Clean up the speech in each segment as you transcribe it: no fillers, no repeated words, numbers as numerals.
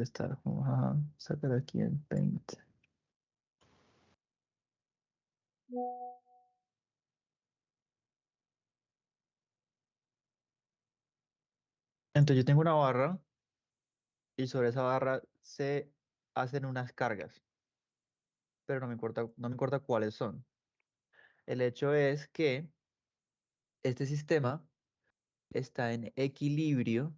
estar. Vamos a sacar aquí el Paint. Entonces yo tengo una barra y sobre esa barra se hacen unas cargas, pero no me importa cuáles son. El hecho es que este sistema está en equilibrio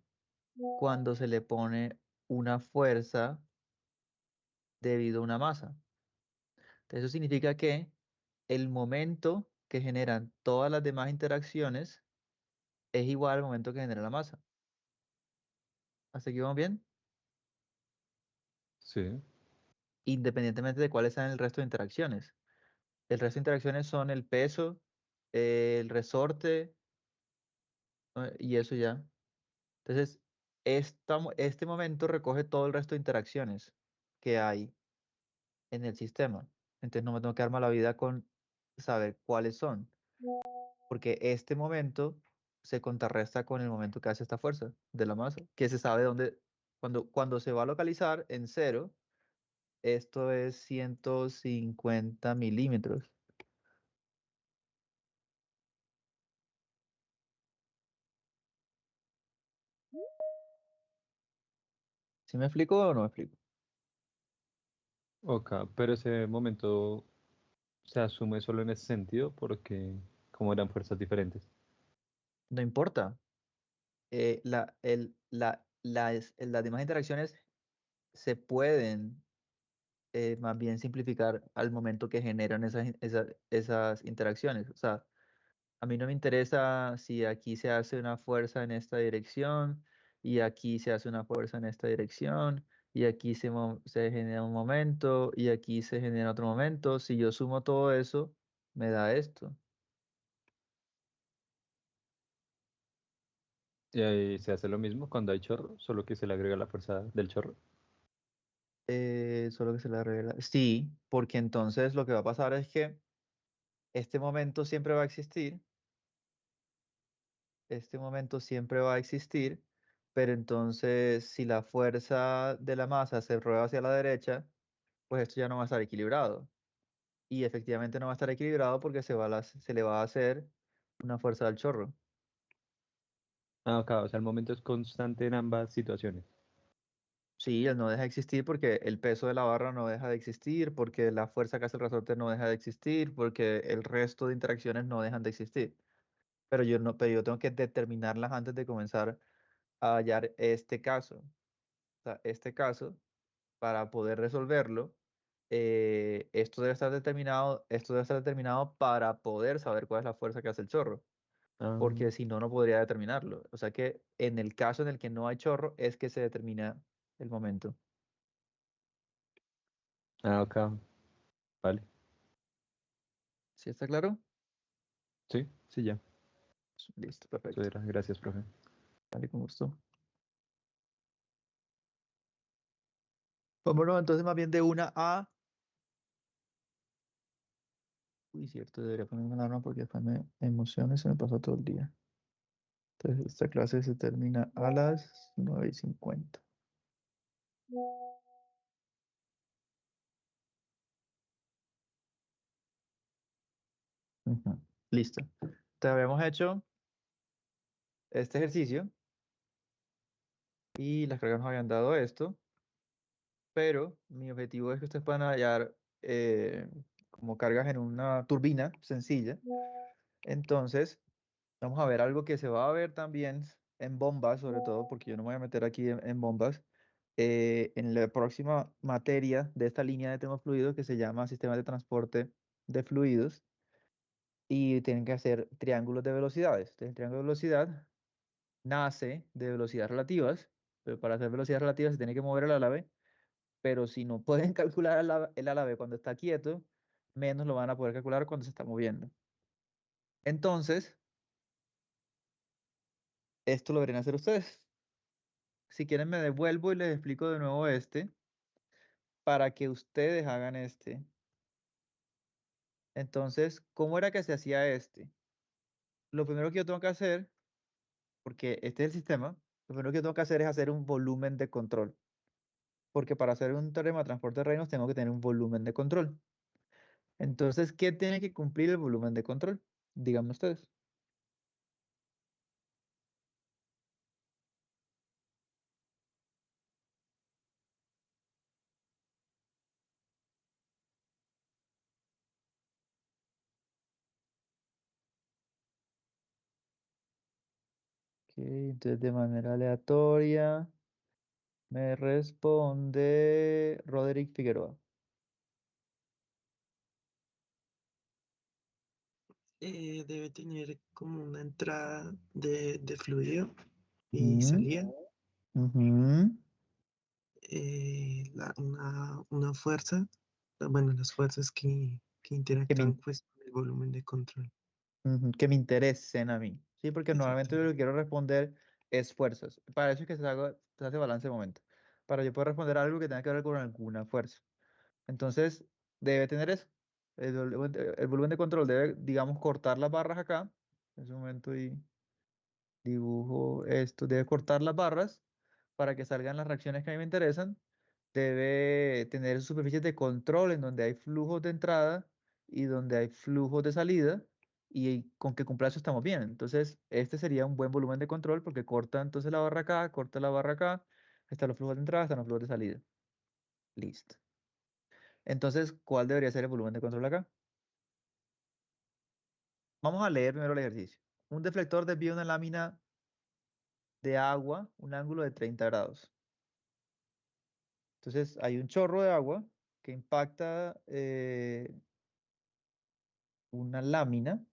cuando se le pone una fuerza debido a una masa. Entonces, eso significa que el momento que generan todas las demás interacciones es igual al momento que genera la masa. ¿Hasta aquí vamos bien? Sí. Independientemente de cuáles sean el resto de interacciones. El resto de interacciones son el peso, el resorte, y eso ya. Entonces, este momento recoge todo el resto de interacciones que hay en el sistema. Entonces, no me tengo que dar mala vida con saber cuáles son, porque este momento se contrarresta con el momento que hace esta fuerza de la masa, que se sabe dónde, cuando se va a localizar en cero, esto es 150 milímetros. ¿Sí me explico o no me explico? Ok, pero ese momento se asume solo en ese sentido porque como eran fuerzas diferentes. No importa. Las demás interacciones se pueden más bien simplificar al momento que generan esas interacciones. O sea, a mí no me interesa si aquí se hace una fuerza en esta dirección y aquí se hace una fuerza en esta dirección y aquí se genera un momento y aquí se genera otro momento. Si yo sumo todo eso, me da esto. Y ahí se hace lo mismo cuando hay chorro, solo que se le agrega la fuerza del chorro. Solo que se la regla. Sí, porque entonces lo que va a pasar es que este momento siempre va a existir, este momento siempre va a existir, pero entonces si la fuerza de la masa se rueda hacia la derecha, pues esto ya no va a estar equilibrado. Y efectivamente no va a estar equilibrado porque se le va a hacer una fuerza del chorro. Ah, ok, o sea, el momento es constante en ambas situaciones. Sí, él no deja de existir porque el peso de la barra no deja de existir, porque la fuerza que hace el resorte no deja de existir, porque el resto de interacciones no dejan de existir. Pero yo no, pero yo tengo que determinarlas antes de comenzar a hallar este caso. O sea, este caso, para poder resolverlo, esto debe estar determinado para poder saber cuál es la fuerza que hace el chorro, porque Ah, si no, no podría determinarlo. O sea que en el caso en el que no hay chorro, es que se determina el momento. ok, vale. ¿Sí está claro? Sí, sí, ya. Listo, Eso perfecto. era. Gracias, profe. Vale, con gusto. Vámonos entonces más bien de una a... Uy, cierto, debería ponerme una alarma porque después me emociona y se me pasa todo el día. Entonces, esta clase se termina a las 9:50. Ujú. Listo. Te habíamos hecho este ejercicio y las cargas nos habían dado esto, pero mi objetivo es que ustedes puedan hallar como cargas en una turbina sencilla. Entonces, vamos a ver algo que se va a ver también en bombas, sobre todo, porque yo no me voy a meter aquí en bombas. En la próxima materia de esta línea de termofluidos que se llama Sistemas de Transporte de Fluidos y tienen que hacer triángulos de velocidades. Entonces, el triángulo de velocidad nace de velocidades relativas, pero para hacer velocidades relativas se tiene que mover el álave, pero si no pueden calcular el álave cuando está quieto, menos lo van a poder calcular cuando se está moviendo. Entonces, esto lo deberían hacer ustedes. Si quieren me devuelvo y les explico de nuevo este para que ustedes hagan este. Entonces, ¿cómo era que se hacía este? Lo primero que yo tengo que hacer, porque este es el sistema, lo primero que yo tengo que hacer es hacer un volumen de control. porque para hacer un teorema de transporte de reinos tengo que tener un volumen de control. Entonces, ¿qué tiene que cumplir el volumen de control? Díganme ustedes. Ok, entonces de manera aleatoria me responde Roderick Figueroa. Debe tener como una entrada de fluido y Ujú, salida, ujú. una fuerza, bueno, las fuerzas que Que me, interactúan pues con el volumen de control. ujú, que me interesen a mí. Sí, porque normalmente yo lo que Exactamente. quiero responder es fuerzas. Para eso es que se hace balance de momento. Para yo poder responder algo que tenga que ver con alguna fuerza. Entonces, debe tener eso. El volumen de control debe, digamos, cortar las barras acá. En ese momento y dibujo esto. Debe cortar las barras para que salgan las reacciones que a mí me interesan. Debe tener superficies de control en donde hay flujos de entrada y donde hay flujos de salida. Y con que cumpla eso estamos bien. Entonces, este sería un buen volumen de control porque corta entonces la barra acá, corta la barra acá. Están los flujos de entrada, están los flujos de salida. Listo. Entonces, ¿cuál debería ser el volumen de control acá? Vamos a leer primero el ejercicio. Un deflector desvía una lámina de agua un ángulo de 30 grados. Entonces, hay un chorro de agua que impacta una lámina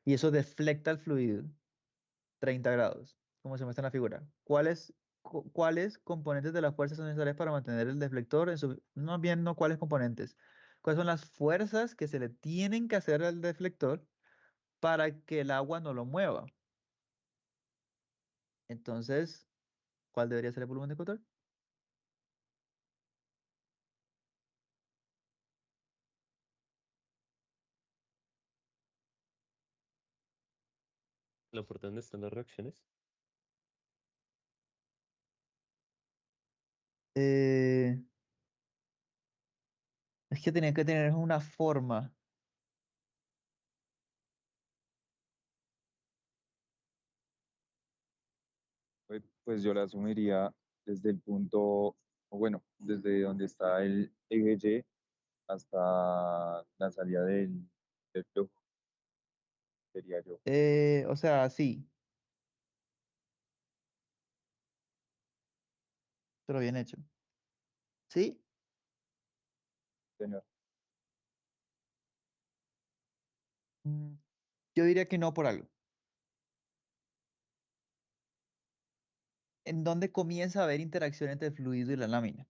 y eso deflecta el fluido 30 grados, como se muestra en la figura. ¿Cuáles componentes de la fuerza son necesarias para mantener el deflector en su... No bien, no cuáles componentes. ¿Cuáles son las fuerzas que se le tienen que hacer al deflector para que el agua no lo mueva? Entonces, ¿cuál debería ser el volumen de control? La parte donde están las reacciones. Eh, es que tenía que tener una forma. Pues yo la asumiría desde el punto, o bueno, desde donde está el eje Y hasta la salida del flujo, sería yo, O sea, sí, pero bien hecho. ¿Sí? señor. Mm, Yo diría que no por algo. ¿En dónde comienza a haber interacción entre el fluido y la lámina?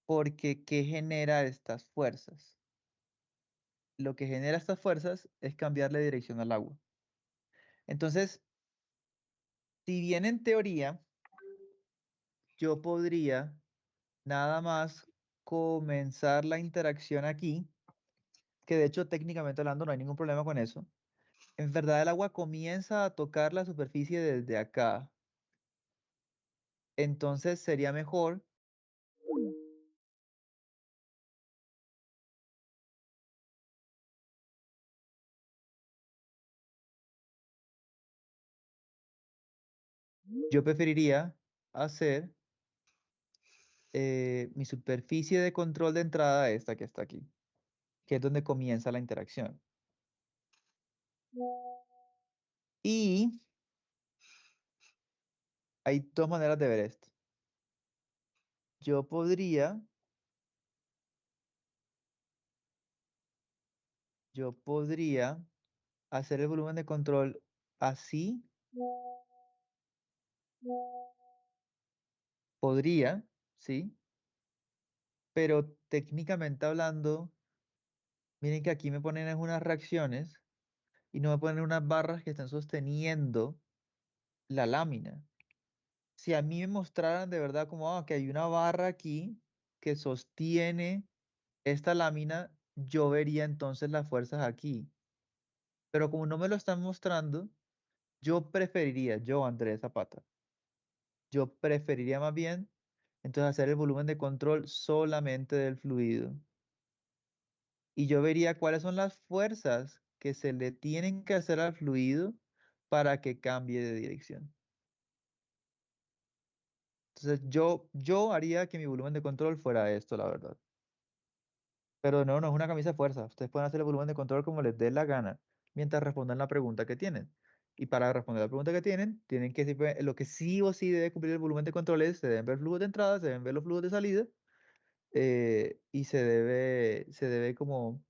Porque, ¿qué genera estas fuerzas? Lo que genera estas fuerzas es cambiarle dirección al agua. Entonces, si bien en teoría yo podría nada más comenzar la interacción aquí, que de hecho técnicamente hablando no hay ningún problema con eso, en verdad el agua comienza a tocar la superficie desde acá. Entonces sería mejor, yo preferiría hacer mi superficie de control de entrada esta que está aquí, que es donde comienza la interacción. Y hay dos maneras de ver esto. Yo podría, yo podría hacer el volumen de control así, podría, ¿sí? Pero técnicamente hablando, miren que aquí me ponen es unas reacciones y no me ponen unas barras que están sosteniendo la lámina. Si a mí me mostraran de verdad como que hay una barra aquí que sostiene esta lámina, yo vería entonces las fuerzas aquí. Pero como no me lo están mostrando, yo preferiría, yo Andrés Zapata, yo preferiría más bien Entonces hacer el volumen de control solamente del fluido. Y yo vería cuáles son las fuerzas que se le tienen que hacer al fluido para que cambie de dirección. Entonces yo haría que mi volumen de control fuera esto, la verdad. Pero no, no es una camisa de fuerza. Ustedes pueden hacer el volumen de control como les dé la gana, mientras respondan la pregunta que tienen. Y para responder la pregunta que tienen, tienen que lo que sí o sí debe cumplir el volumen de control es, se deben ver flujos de entrada, se deben ver los flujos de salida, y se debe como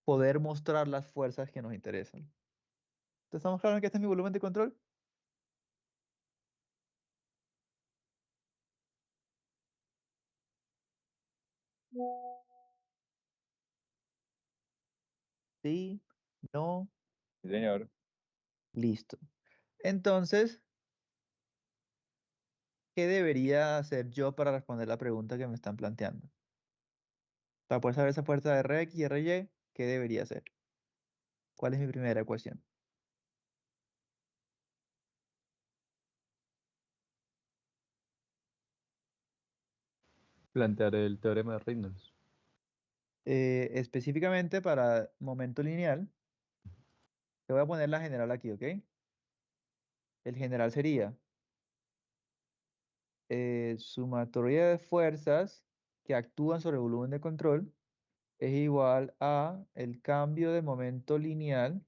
poder mostrar las fuerzas que nos interesan. ¿Entonces estamos claros en que este es mi volumen de control? Sí, no, Sí, señor. listo. Entonces, ¿qué debería hacer yo para responder la pregunta que me están planteando? Para poder saber esa fuerza de Rx y Ry, ¿qué debería hacer? ¿Cuál es mi primera ecuación? Plantear el teorema de Reynolds. Específicamente para momento lineal, te voy a poner la general aquí, ¿ok? El general sería sumatoria de fuerzas que actúan sobre el volumen de control es igual a el cambio de momento lineal.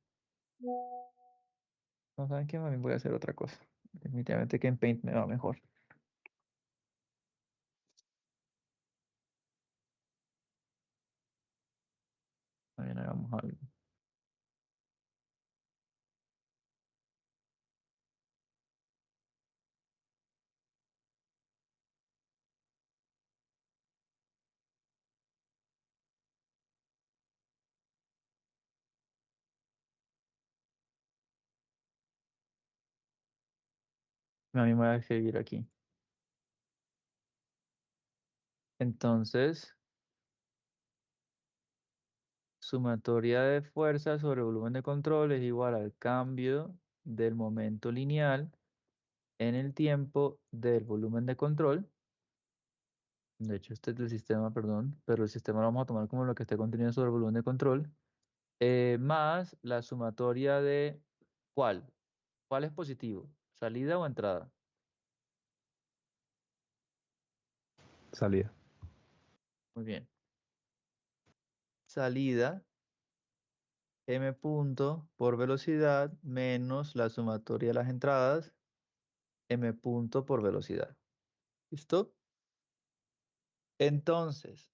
No saben qué, mami, voy a hacer otra cosa. Definitivamente que en Paint me va mejor. También hagamos algo. A mí me voy a escribir aquí. Entonces, sumatoria de fuerzas sobre volumen de control es igual al cambio del momento lineal en el tiempo del volumen de control. De hecho, este es del sistema, perdón, pero el sistema lo vamos a tomar como lo que esté contenido sobre el volumen de control, más la sumatoria de ¿cuál? ¿Cuál es positivo? ¿Salida o entrada? Salida. Muy bien. Salida, m punto por velocidad menos la sumatoria de las entradas, m punto por velocidad. ¿Listo? Entonces,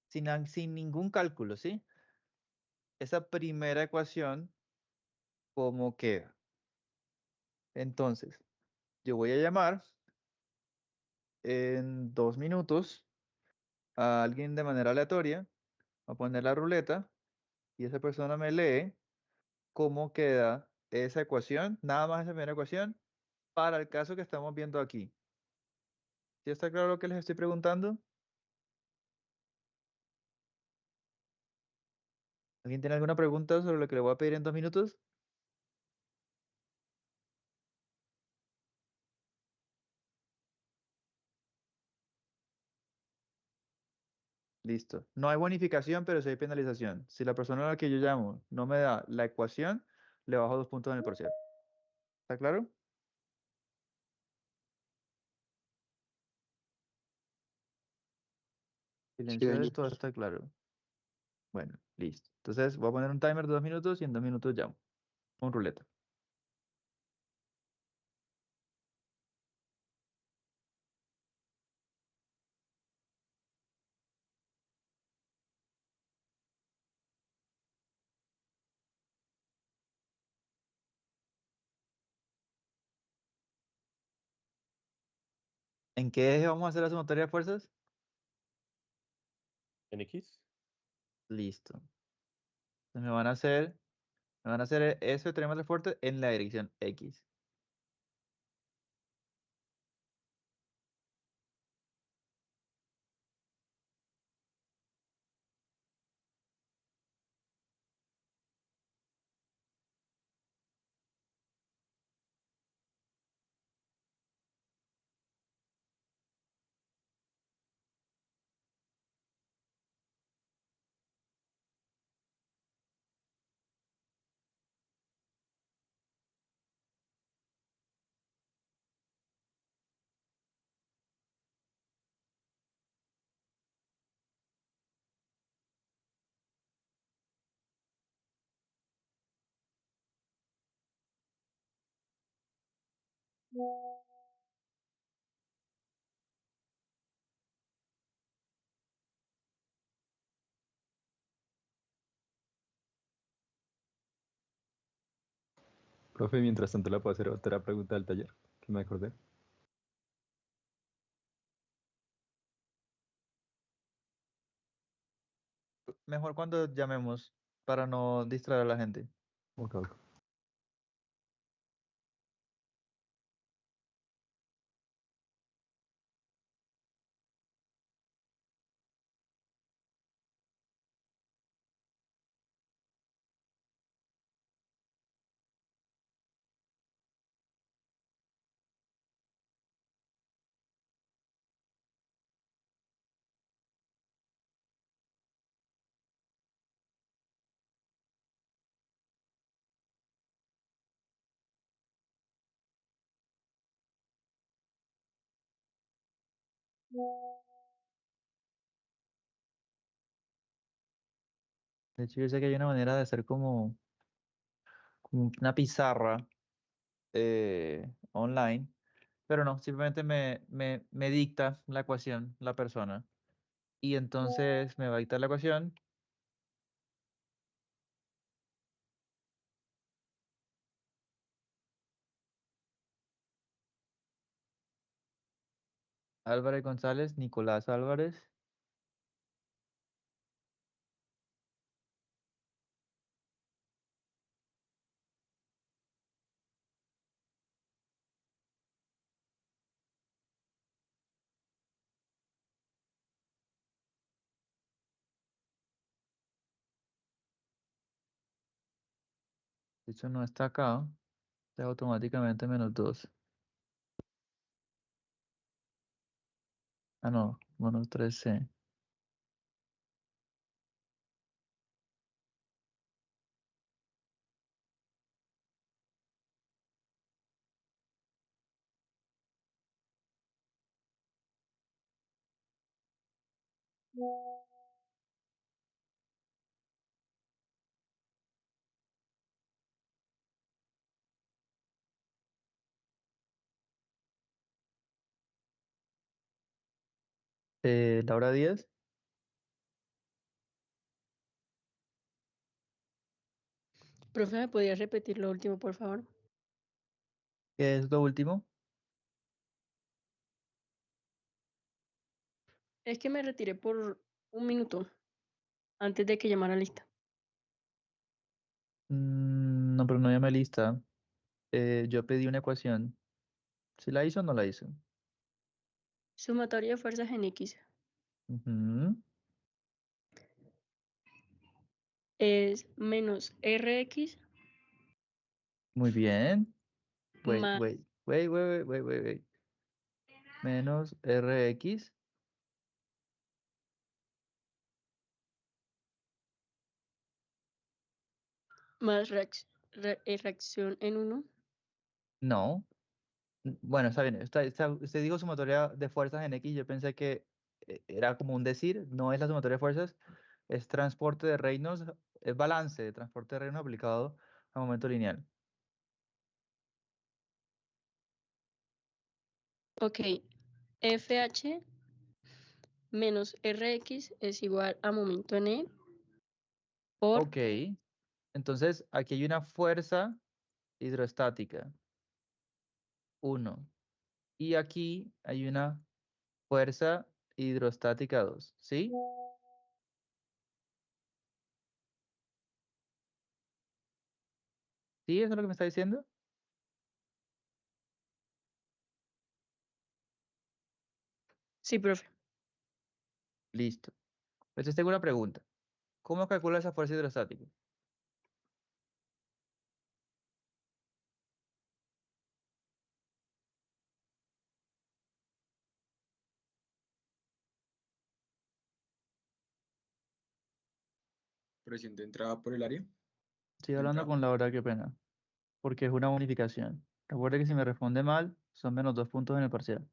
sin ningún cálculo, ¿sí? Esa primera ecuación, ¿cómo queda? Entonces, yo voy a llamar en 2 minutos a alguien de manera aleatoria, a poner la ruleta y esa persona me lee cómo queda esa ecuación, nada más esa primera ecuación, para el caso que estamos viendo aquí. ¿Sí está claro lo que les estoy preguntando? ¿Alguien tiene alguna pregunta sobre lo que le voy a pedir en 2 minutos? Listo. No hay bonificación, pero sí hay penalización. Si la persona a la que yo llamo no me da la ecuación, le bajo 2 puntos en el parcial. ¿Está claro? Sí, Silencios, todo señor. está claro. Bueno, listo. Entonces voy a poner un timer de 2 minutos y en 2 minutos llamo. Un ruleta. ¿En qué eje vamos a hacer la sumatoria de fuerzas? ¿En X? Listo. Entonces me van a hacer eso de tener más fuerte en la dirección X. Profe, mientras tanto le puedo hacer otra pregunta del taller, que me acordé. Mejor cuando llamemos para no distraer a la gente. Ok, ok. De hecho, yo sé que hay una manera de hacer como una pizarra online, pero no, simplemente me dicta la ecuación la persona. Y entonces me va a dictar la ecuación. Álvarez González, Nicolás Álvarez. De hecho, no está acá. Está automáticamente -2. Ah, no, -3C. Laura Díaz, Profe, ¿me podría repetir lo último, por favor? ¿qué es lo último? Es que me retiré por un minuto antes de que llamara lista. No, pero no llamé lista. Yo pedí una ecuación. ¿Si la hizo o no la hizo? Sumatoria de fuerzas en X Ujú. es menos Rx Muy bien. Wait, más, wait, wait, wait, wait, wait, wait. Menos Rx. más reacción en 1. No. Bueno, está bien. Usted dijo sumatoria de fuerzas en X. Yo pensé que era como un decir. No es la sumatoria de fuerzas. Es transporte de Reynolds. Es balance de transporte de Reynolds aplicado a momento lineal. Ok, FH menos Rx es igual a momento en E por Ok. Entonces, aquí hay una fuerza hidrostática. 1. Y aquí hay una fuerza hidrostática 2. ¿Sí? ¿Sí? ¿Eso es lo que me está diciendo? Sí, profe. Listo. Entonces tengo una pregunta. ¿Cómo calcula esa fuerza hidrostática? Presión de entrada por el área. Estoy De hablando entrada. con Laura, qué pena. Porque es una bonificación. Recuerde que si me responde mal, son -2 puntos en el parcial.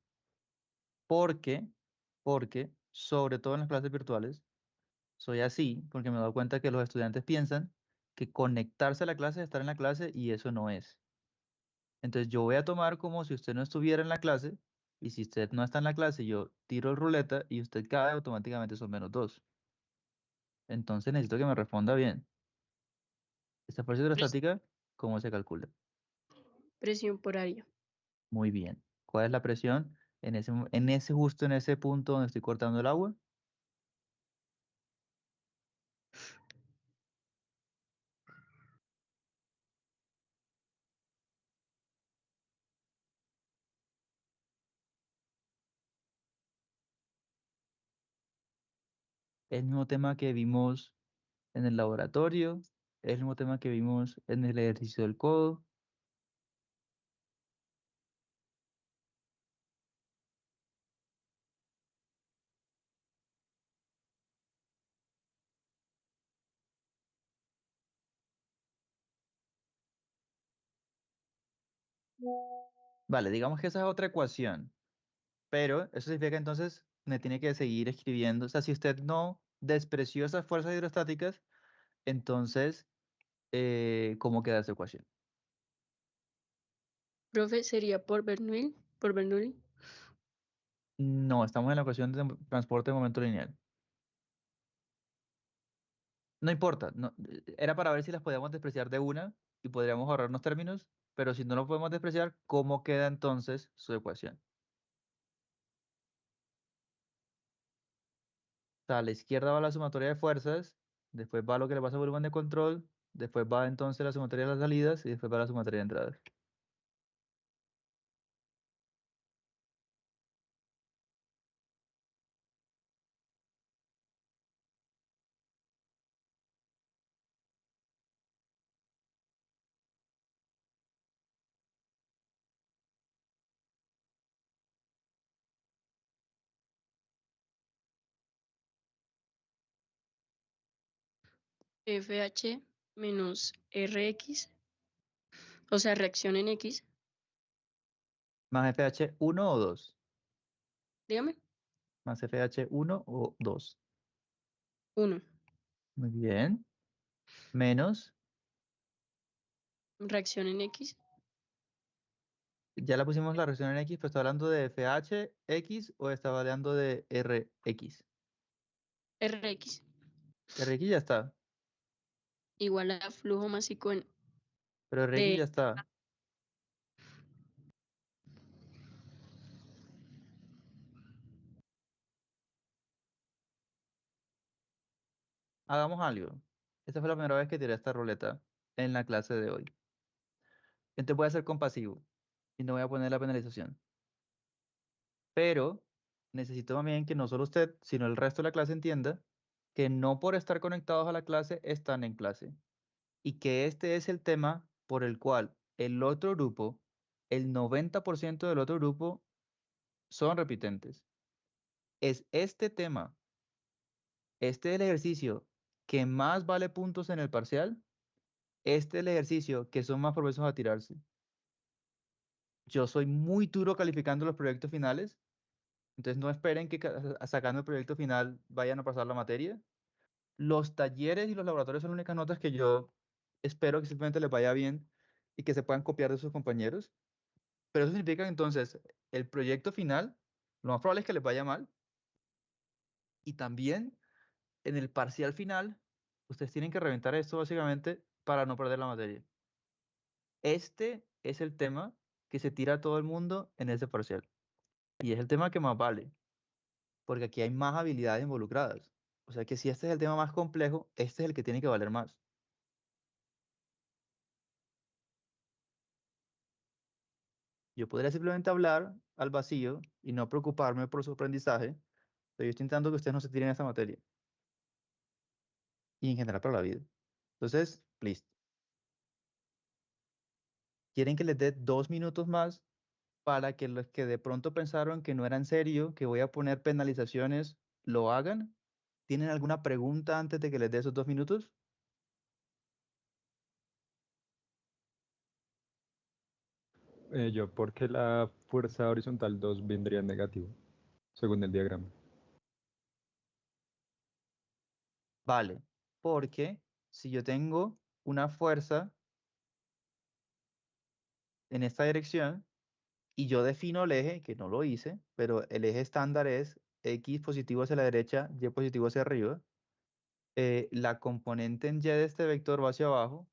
Porque, porque, sobre todo en las clases virtuales, soy así, porque me he dado cuenta que los estudiantes piensan que conectarse a la clase es estar en la clase y eso no es. Entonces yo voy a tomar como si usted no estuviera en la clase, y si usted no está en la clase, yo tiro el ruleta y usted cae automáticamente son -2. Entonces necesito que me responda bien. Esta fuerza hidrostática, ¿cómo se calcula? Presión por área. Muy bien. ¿Cuál es la presión justo en ese punto donde estoy cortando el agua? El mismo tema que vimos en el laboratorio, el mismo tema que vimos en el ejercicio del codo. Vale, digamos que esa es otra ecuación, pero eso significa que entonces me tiene que seguir escribiendo. O sea, si usted no despreció esas fuerzas hidrostáticas, entonces, ¿cómo queda esa ecuación? Profe, sería por Bernoulli. No, estamos en la ecuación de transporte de momento lineal. No importa, era para ver si las podíamos despreciar de una y podríamos ahorrarnos términos, pero si no lo podemos despreciar, ¿cómo queda entonces su ecuación? O sea, a la izquierda va la sumatoria de fuerzas, después va lo que le pasa a volumen de control, después va entonces la sumatoria de las salidas y después va la sumatoria de entradas. FH menos RX, o sea, reacción en X. Más FH 1 o 2. Dígame. Más FH 1 o 2. 1. Muy bien. Menos, Reacción en X. ya la pusimos la reacción en X, pero está hablando de FH X o estaba hablando de RX. RX. RX ya está, Igual a flujo másico pero RX de ya está. Hagamos algo. Esta fue la primera vez que tiré esta ruleta en la clase de hoy. Entonces voy a ser compasivo y no voy a poner la penalización. Pero necesito también que no solo usted, sino el resto de la clase entienda que no por estar conectados a la clase están en clase. Y que este es el tema por el cual el otro grupo, el 90% del otro grupo son repitentes. Es este tema, este es el ejercicio que más vale puntos en el parcial, este es el ejercicio que son más propensos a tirarse. Yo soy muy duro calificando los proyectos finales, entonces no esperen que sacando el proyecto final vayan a pasar la materia. Los talleres y los laboratorios son las únicas notas que yo espero que simplemente les vaya bien y que se puedan copiar de sus compañeros. Pero eso significa que entonces el proyecto final, lo más probable es que les vaya mal. Y también en el parcial final, ustedes tienen que reventar esto básicamente para no perder la materia. Este es el tema que se tira a todo el mundo en ese parcial. Y es el tema que más vale, porque aquí hay más habilidades involucradas. O sea que si este es el tema más complejo, este es el que tiene que valer más. Yo podría simplemente hablar al vacío y no preocuparme por su aprendizaje, pero yo estoy intentando que ustedes no se tiren esta materia. Y en general para la vida. Entonces, listo. ¿Quieren que les dé 2 minutos más para que los que de pronto pensaron que no era en serio, que voy a poner penalizaciones, lo hagan? ¿Tienen alguna pregunta antes de que les dé esos 2 minutos? Yo, porque la fuerza horizontal 2 vendría en negativo, según el diagrama. Vale, porque si yo tengo una fuerza en esta dirección y yo defino el eje, que no lo hice, pero el eje estándar es X positivo hacia la derecha, Y positivo hacia arriba. La componente en Y de este vector va hacia abajo,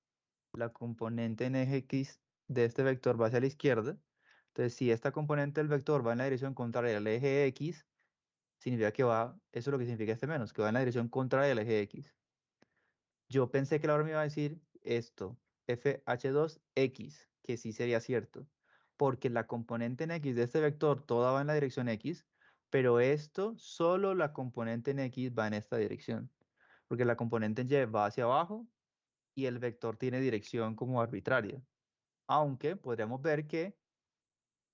la componente en eje X de este vector va hacia la izquierda. Entonces, si esta componente del vector va en la dirección contraria al eje X, significa que va, eso es lo que significa este menos, que va en la dirección contraria al eje X. Yo pensé que la hora me iba a decir esto, FH2X, que sí sería cierto, porque la componente en X de este vector toda va en la dirección X, pero esto, solo la componente en X va en esta dirección, porque la componente en Y va hacia abajo y el vector tiene dirección como arbitraria. Aunque podríamos ver que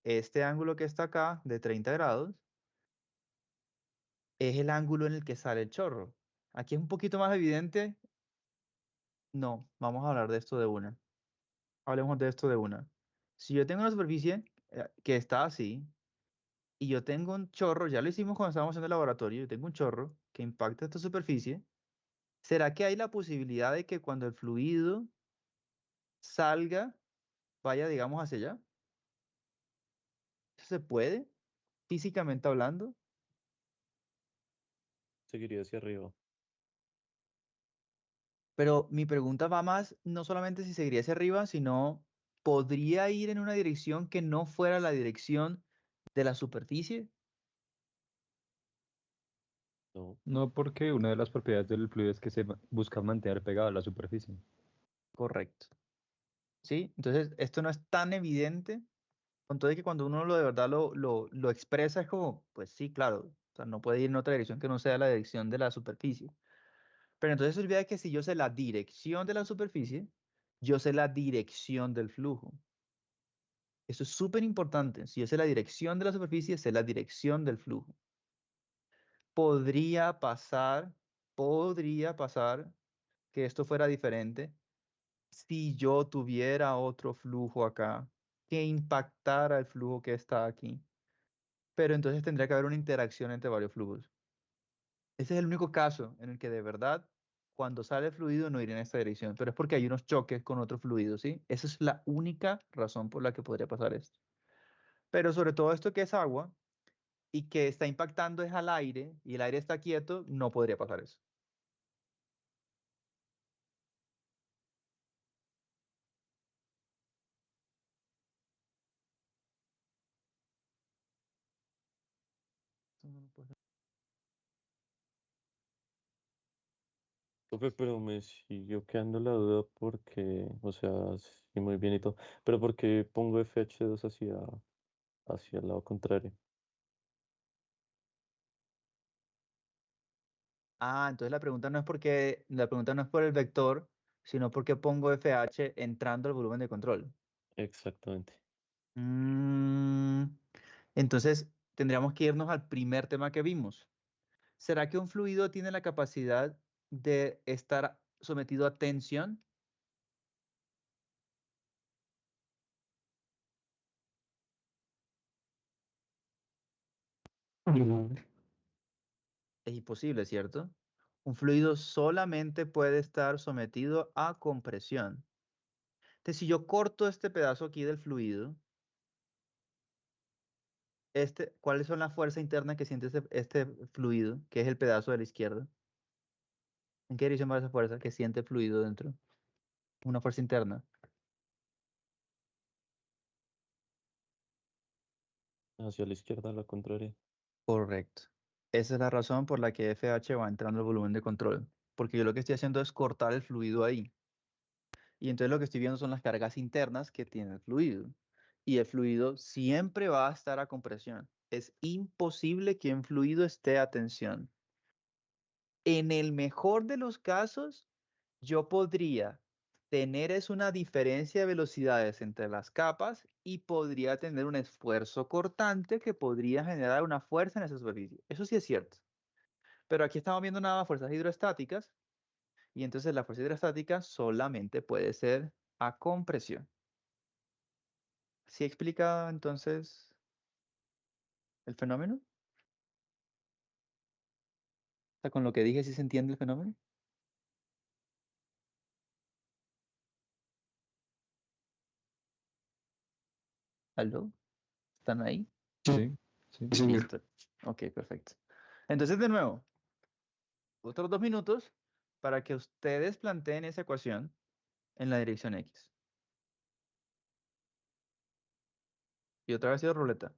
este ángulo que está acá, de 30 grados, es el ángulo en el que sale el chorro. Aquí es un poquito más evidente. No, vamos a hablar de esto de una. Hablemos de esto de una. Si yo tengo una superficie que está así, y yo tengo un chorro, ya lo hicimos cuando estábamos en el laboratorio, yo tengo un chorro que impacta esta superficie, ¿será que hay la posibilidad de que cuando el fluido salga, vaya, digamos, hacia allá? ¿Eso se puede, físicamente hablando? Seguiría hacia arriba. Pero mi pregunta va más, no solamente si seguiría hacia arriba, sino ¿podría ir en una dirección que no fuera la dirección de la superficie? No. No, porque una de las propiedades del fluido es que busca mantener pegado a la superficie. Correcto. ¿Sí? Entonces, esto no es tan evidente, con todo y que cuando uno lo de verdad lo expresa es como, pues sí, claro, o sea, no puede ir en otra dirección que no sea la dirección de la superficie. Pero entonces se olvida que si yo sé la dirección de la superficie, yo sé la dirección del flujo. Eso es súper importante. Si yo sé la dirección de la superficie, sé la dirección del flujo. Podría pasar, podría pasar que esto fuera diferente si yo tuviera otro flujo acá que impactara el flujo que está aquí. Pero entonces tendría que haber una interacción entre varios flujos. Ese es el único caso en el que de verdad, cuando sale el fluido, no iría en esta dirección, pero es porque hay unos choques con otro fluido, ¿sí? Esa es la única razón por la que podría pasar esto. Pero sobre todo esto que es agua y que está impactando es al aire y el aire está quieto, no podría pasar eso. Profe, pero me siguió quedando la duda porque, o sea, sí, muy bien y todo, pero ¿por qué pongo FH2 hacia el lado contrario? Ah, entonces la pregunta no es por el vector, sino porque pongo FH entrando al volumen de control. Exactamente. Mm, entonces tendríamos que irnos al primer tema que vimos. ¿Será que un fluido tiene la capacidad de estar sometido a tensión? Es imposible, ¿cierto? Un fluido solamente puede estar sometido a compresión. Entonces, si yo corto este pedazo aquí del fluido, ¿cuáles son las fuerzas internas que siente este fluido, que es el pedazo de la izquierda? ¿En qué dirección va esa fuerza que siente el fluido dentro? Una fuerza interna. Hacia la izquierda, a la contraria. Correcto. Esa es la razón por la que FH va entrando al volumen de control, porque yo lo que estoy haciendo es cortar el fluido ahí. Y entonces lo que estoy viendo son las cargas internas que tiene el fluido. Y el fluido siempre va a estar a compresión. Es imposible que un fluido esté a tensión. En el mejor de los casos, yo podría tener una diferencia de velocidades entre las capas y podría tener un esfuerzo cortante que podría generar una fuerza en esa superficie. Eso sí es cierto. Pero aquí estamos viendo nada más fuerzas hidroestáticas y entonces la fuerza hidroestática solamente puede ser a compresión. ¿Sí explica entonces el fenómeno? O sea, con lo que dije, ¿sí se entiende el fenómeno? ¿Aló? ¿Están ahí? Sí, sí. Sí, señor. Listo. Ok, perfecto. Entonces, de nuevo, otros 2 minutos para que ustedes planteen esa ecuación en la dirección X. Y otra vez sido ruleta.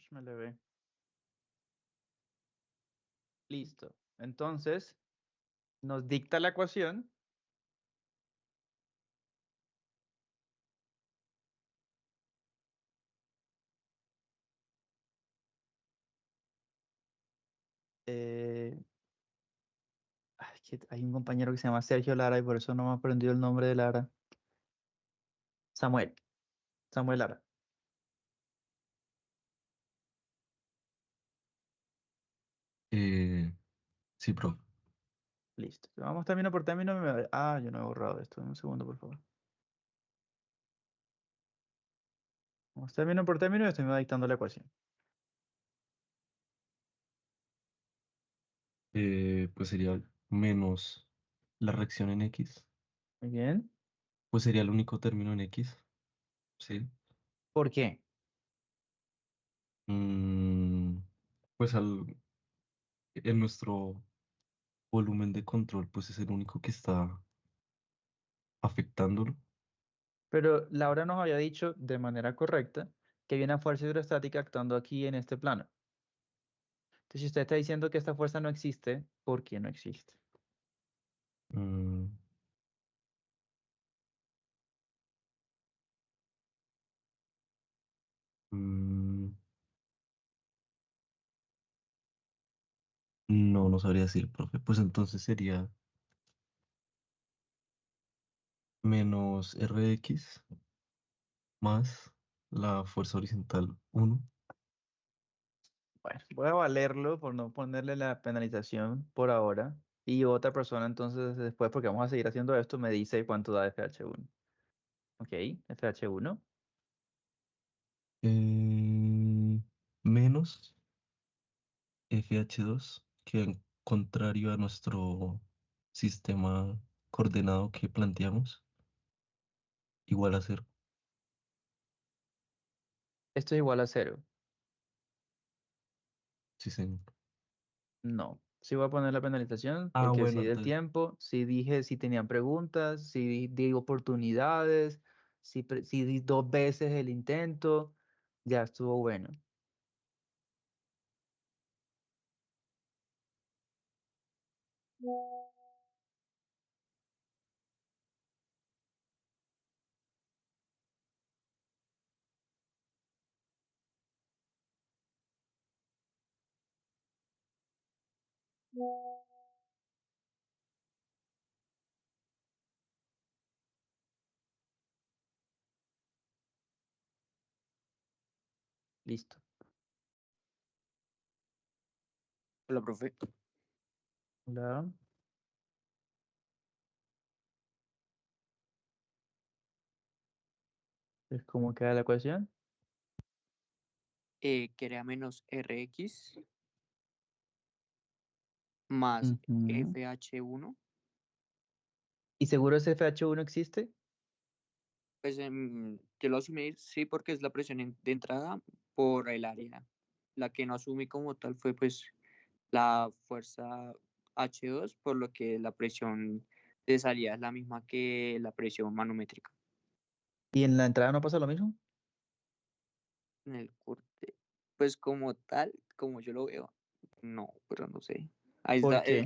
Me le ve. Listo. Entonces, nos dicta la ecuación. eh, que hay un compañero que se llama Sergio Lara y por eso no me ha aprendido el nombre de Lara. Samuel. Samuel Lara. Sí, profe. Listo. Vamos término por término. Yo no he borrado esto. Un segundo, por favor. Vamos término por término y estoy dictando la ecuación. Pues sería menos la reacción en X. Muy bien. Pues sería el único término en X. Sí. ¿Por qué? Mm, pues en nuestro volumen de control, pues es el único que está afectándolo. Pero Laura nos había dicho de manera correcta que hay una fuerza hidrostática actuando aquí en este plano. Entonces, si usted está diciendo que esta fuerza no existe, ¿por qué no existe? Mm, mm, no, no sabría decir, profe. Pues entonces sería menos Rx más la fuerza horizontal 1. Bueno, voy a valerlo por no ponerle la penalización por ahora. Y otra persona entonces después, porque vamos a seguir haciendo esto, me dice cuánto da FH1. Ok, FH1. Menos FH2, que contrario a nuestro sistema coordenado que planteamos, igual a 0. Esto es igual a 0. Sí, señor. No. Sí voy a poner la penalización Ah, porque bueno, sí del entonces, tiempo, sí dije si tenían preguntas, sí di oportunidades, sí di 2 veces el intento, ya estuvo bueno. Listo. Hola, profe. Hola. ¿Es cómo queda la ecuación? Que era menos Rx más Ujú. FH1. ¿Y seguro ese FH1 existe? Pues yo lo asumí, sí, porque es la presión de entrada por el área. La que no asumí como tal fue pues la fuerza H2, por lo que la presión de salida es la misma que la presión manométrica. ¿Y en la entrada no pasa lo mismo? En el corte, pues como tal, como yo lo veo, no, pero no sé. Ahí está, ¿Por qué?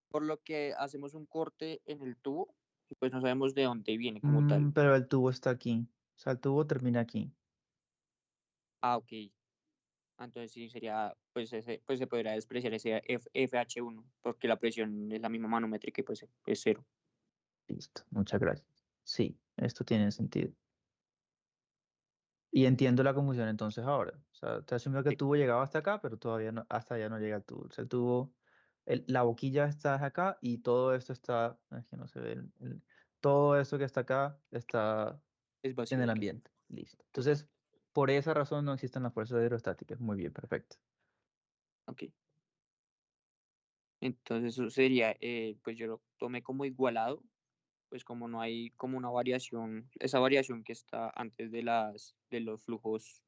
por lo que hacemos un corte en el tubo y pues no sabemos de dónde viene como tal. Pero el tubo está aquí. O sea, el tubo termina aquí. Ah, ok. Entonces sí sería, pues, pues se podría despreciar ese FH1 porque la presión es la misma manométrica y pues es cero. Listo. Muchas gracias. Sí, esto tiene sentido. Y entiendo la confusión entonces ahora. O sea, te asumió que el Sí, tubo llegaba hasta acá, pero todavía no, hasta allá no llega el tubo. O sea, el tubo, la boquilla está acá y todo esto está, es que no se ve, todo esto que está acá está es en vacío, el ok. ambiente. Listo. Entonces, por esa razón no existen las fuerzas hidrostáticas. Muy bien, perfecto. Ok. Entonces eso sería, pues yo lo tomé como igualado, pues como no hay como una variación, esa variación que está antes de los flujos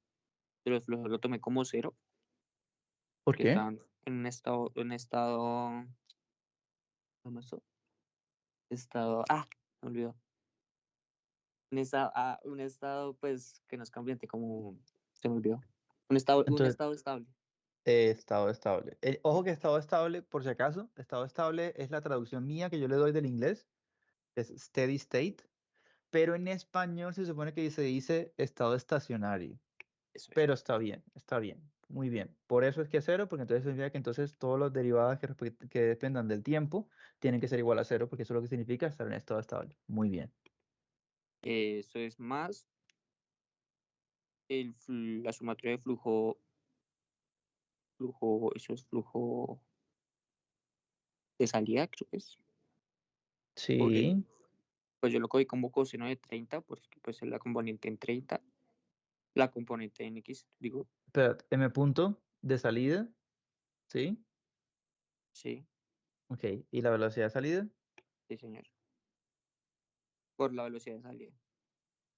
lo tomé como cero, ¿Por que qué? estaban ¿cómo es eso? Me olvidó. Un estado pues que no es cambiante, como se me olvidó. Un Entonces, estado estable. estado estable. Ojo que estado estable, por si acaso, estado estable es la traducción mía que yo le doy del inglés, es steady state, pero en español se supone que se dice estado estacionario. Eso. Pero está bien, muy bien. Por eso es que es cero, porque entonces significa que entonces todos los derivados que dependan del tiempo tienen que ser igual a cero, porque eso es lo que significa estar en estado estable. Muy bien. Eso es más la sumatoria de eso es flujo de salida, creo que es. Sí, Pues yo lo cogí como coseno de 30, porque pues es la componente en 30, la componente en X, digo, espérate, M punto de salida, ¿sí? sí, Ok, ¿y la velocidad de salida? sí, señor. Por la velocidad de salida.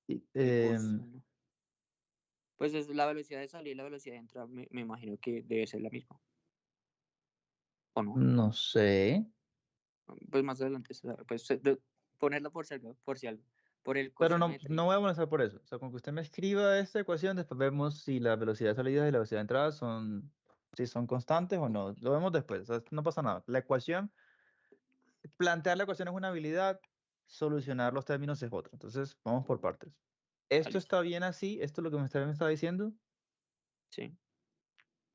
Y, El coseno. Pues es la velocidad de salida y la velocidad de entrada, me imagino que debe ser la misma, ¿o no? no sé. Pues más adelante, pues ponerlo por si algo, por el Pero coseno no, de no 30. voy a molestar por eso. O sea, con que usted me escriba esta ecuación, después vemos si la velocidad de salida y la velocidad de entrada son, si son constantes o no. Lo vemos después. O sea, no pasa nada. La ecuación, plantear la ecuación es una habilidad, solucionar los términos es otra. Entonces, vamos por partes. ¿Esto listo. está bien así? ¿Esto es lo que me está diciendo? Sí.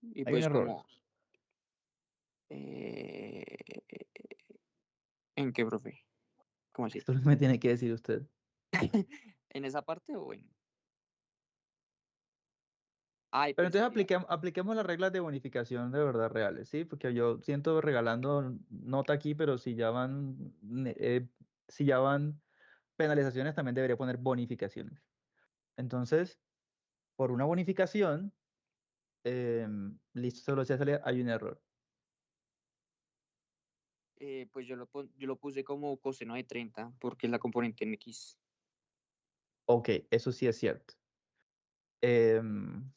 Y Hay un pues error. como... eh, ¿en qué, profe? ¿Cómo así? Esto es lo que me tiene que decir usted. ¿En esa parte o en...? Ay, Pero pues entonces sería... apliquemos las reglas de bonificación de verdad reales, ¿sí? Porque yo siento regalando nota aquí, pero si ya van penalizaciones, también debería poner bonificaciones. Entonces, por una bonificación, listo, solo se salida, hay un error. pues yo lo puse como coseno de 30 porque es la componente en X. Ok, eso sí es cierto. Em,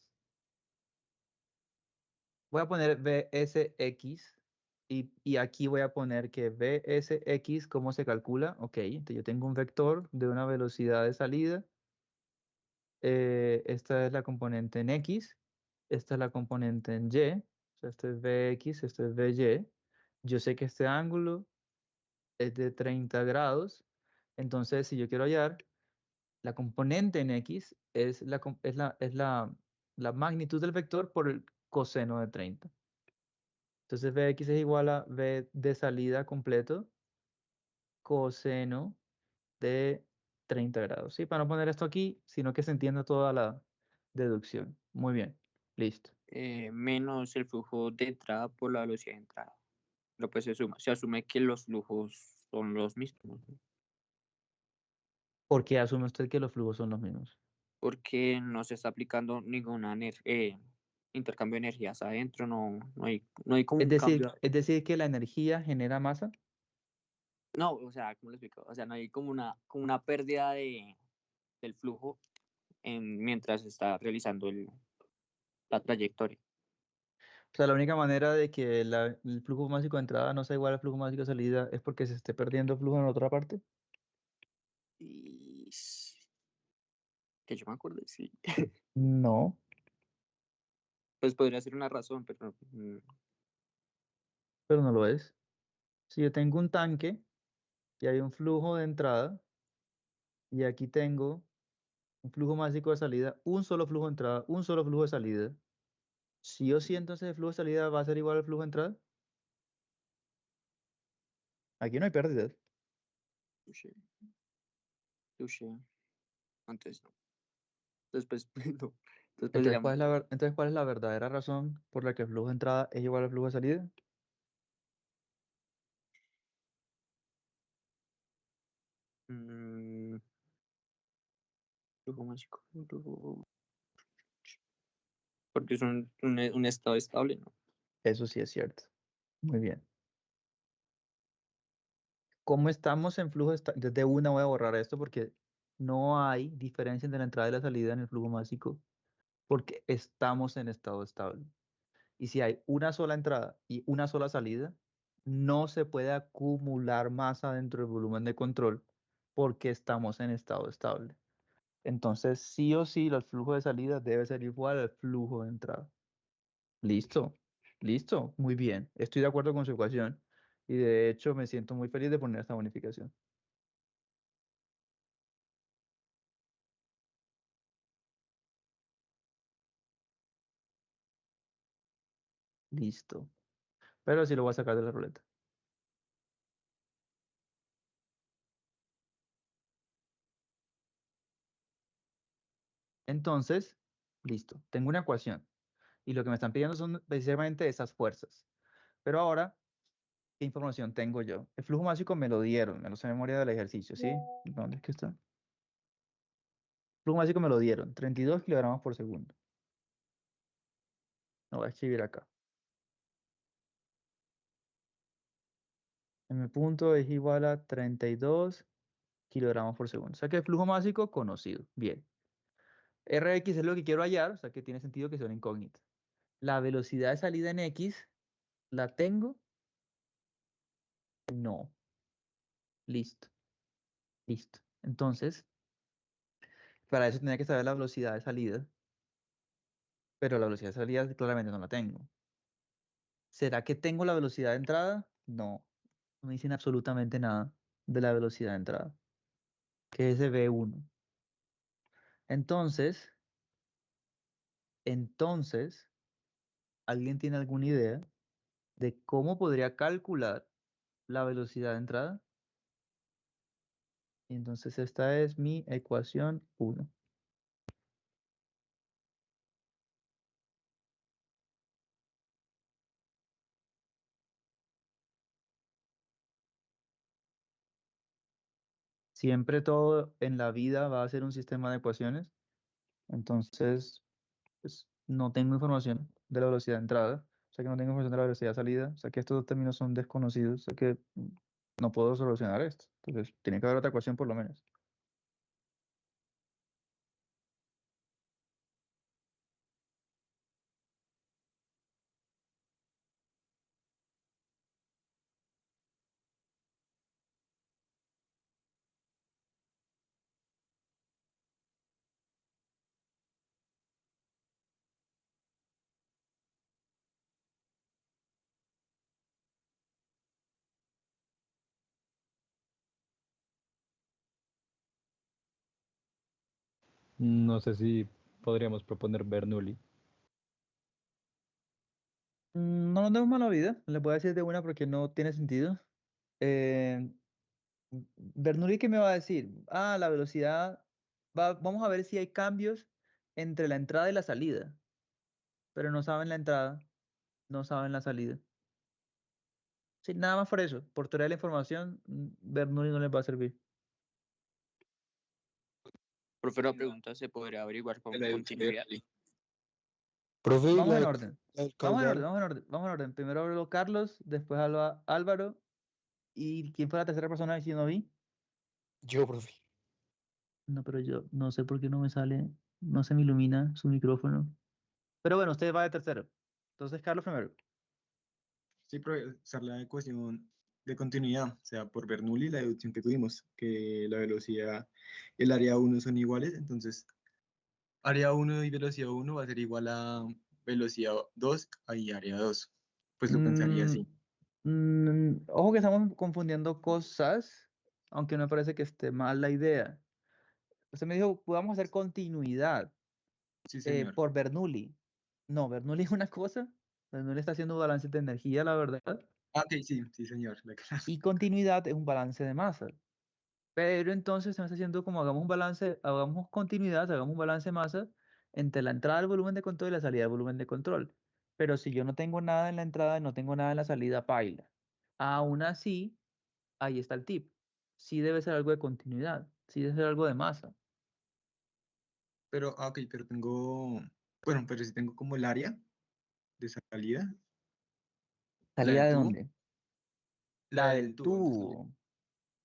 voy a poner VSX y aquí voy a poner que VSX, ¿cómo se calcula? Ok, entonces yo tengo un vector de una velocidad de salida. Esta es la componente en X, esta es la componente en Y, o sea, este es Vx, este es Vy. Yo sé que este ángulo es de 30 grados, entonces si yo quiero hallar la componente en X es la magnitud del vector por el coseno de 30. Entonces Vx es igual a V de salida completo coseno de 30 grados. ¿Sí? Para no poner esto aquí, sino que se entienda toda la deducción. Muy bien, listo. Menos el flujo de entrada por la velocidad de entrada. Pero pues se asume que los flujos son los mismos, ¿no? ¿Por qué asume usted que los flujos son los mismos? Porque no se está aplicando ninguna intercambio de energías adentro, no hay como un cambio. Es decir, que la energía genera masa. No, o sea, ¿cómo lo explico? O sea, no hay como una pérdida del flujo mientras está realizando la trayectoria. O sea, la única manera de que el flujo másico de entrada no sea igual al flujo másico de salida es porque se esté perdiendo flujo en la otra parte. Y que yo me acuerdo, sí. No, Pues podría ser una razón, pero pero no lo es. Si yo tengo un tanque y hay un flujo de entrada y aquí tengo un flujo másico de salida, un solo flujo de entrada, un solo flujo de salida, sí o sí entonces el flujo de salida va a ser igual al flujo de entrada. Aquí no hay pérdidas. touché, touché. Antes no. Después no. Después Entonces, digamos, ¿cuál es la verdadera razón por la que el flujo de entrada es igual al flujo de salida? flujo mágico, porque es un estado estable, ¿no? Eso sí es cierto. Muy bien. ¿Cómo estamos en flujo estable? Desde una voy a borrar esto porque no hay diferencia entre la entrada y la salida en el flujo másico porque estamos en estado estable. Y si hay una sola entrada y una sola salida, no se puede acumular masa dentro del volumen de control porque estamos en estado estable. Entonces, sí o sí, el flujo de salida debe ser igual al flujo de entrada. Listo, listo, muy bien. Estoy de acuerdo con su ecuación y de hecho me siento muy feliz de poner esta bonificación. Listo. Pero sí lo voy a sacar de la ruleta. Entonces, listo. Tengo una ecuación y lo que me están pidiendo son precisamente esas fuerzas. Pero ahora, ¿qué información tengo yo? El flujo másico me lo dieron, me lo sé de memoria del ejercicio, ¿sí? ¿Dónde es que está? El flujo másico me lo dieron, 32 kilogramos por segundo. Lo voy a escribir acá. M punto es igual a 32 kilogramos por segundo. O sea que el flujo másico conocido. Bien. Rx es lo que quiero hallar, o sea que tiene sentido que sea una incógnita. La velocidad de salida en X, ¿la tengo? No. Listo. Listo. Entonces, Para eso tenía que saber la velocidad de salida, pero la velocidad de salida claramente no la tengo. ¿Será que tengo la velocidad de entrada? No, no me dicen absolutamente nada de la velocidad de entrada, que es de V1. Entonces, ¿alguien tiene alguna idea de cómo podría calcular la velocidad de entrada? Y entonces esta es mi ecuación 1. Siempre todo en la vida va a ser un sistema de ecuaciones. Entonces, pues, no tengo información de la velocidad de entrada. O sea que no tengo información de la velocidad de salida. O sea que estos dos términos son desconocidos. O sea que no puedo solucionar esto. Entonces, tiene que haber otra ecuación por lo menos. No sé si podríamos proponer Bernoulli. No nos demos mala vida. Le voy a decir de una porque no tiene sentido. Eh, Bernoulli, ¿qué me va a decir? Ah, la velocidad. Vamos a ver si hay cambios entre la entrada y la salida. Pero no saben la entrada, no saben la salida. Sí, nada más por eso. Por teoría de la información, Bernoulli no les va a servir. Profe, la pregunta se podría averiguar con continuidad. Profe, Vamos en orden. la del Vamos en orden, caudal. vamos en orden, vamos en orden. Primero habló Carlos, después habló Álvaro. ¿Y quién fue la tercera persona que yo no vi? Yo, profe. No, pero yo no sé por qué no me sale, no se me ilumina su micrófono. Pero bueno, usted va de tercero. Entonces, Carlos primero. Sí, profesor, la ecuación de continuidad, o sea, por Bernoulli, la deducción que tuvimos, que la velocidad y el área 1 son iguales, entonces área 1 y velocidad 1 va a ser igual a velocidad 2 y área 2. Pues lo pensaría así. Ojo que estamos confundiendo cosas, aunque no me parece que esté mal la idea. Usted me dijo, podamos hacer continuidad Sí, señor. por Bernoulli. No, Bernoulli es una cosa. Bernoulli está haciendo balance de energía, la verdad. Ah, ok, sí, sí, señor. La clase. Y continuidad es un balance de masa. Pero entonces se me está haciendo como hagamos un balance, hagamos continuidad, hagamos un balance de masa entre la entrada del volumen de control y la salida del volumen de control. Pero si yo no tengo nada en la entrada y no tengo nada en la salida, paila. Aún así, ahí está el tip. Sí debe ser algo de continuidad, sí debe ser algo de masa. Pero, ok, pero tengo, bueno, pero si tengo como el área de salida, la ¿Salida del de tubo, dónde? la La del del tubo, donde sale. tubo.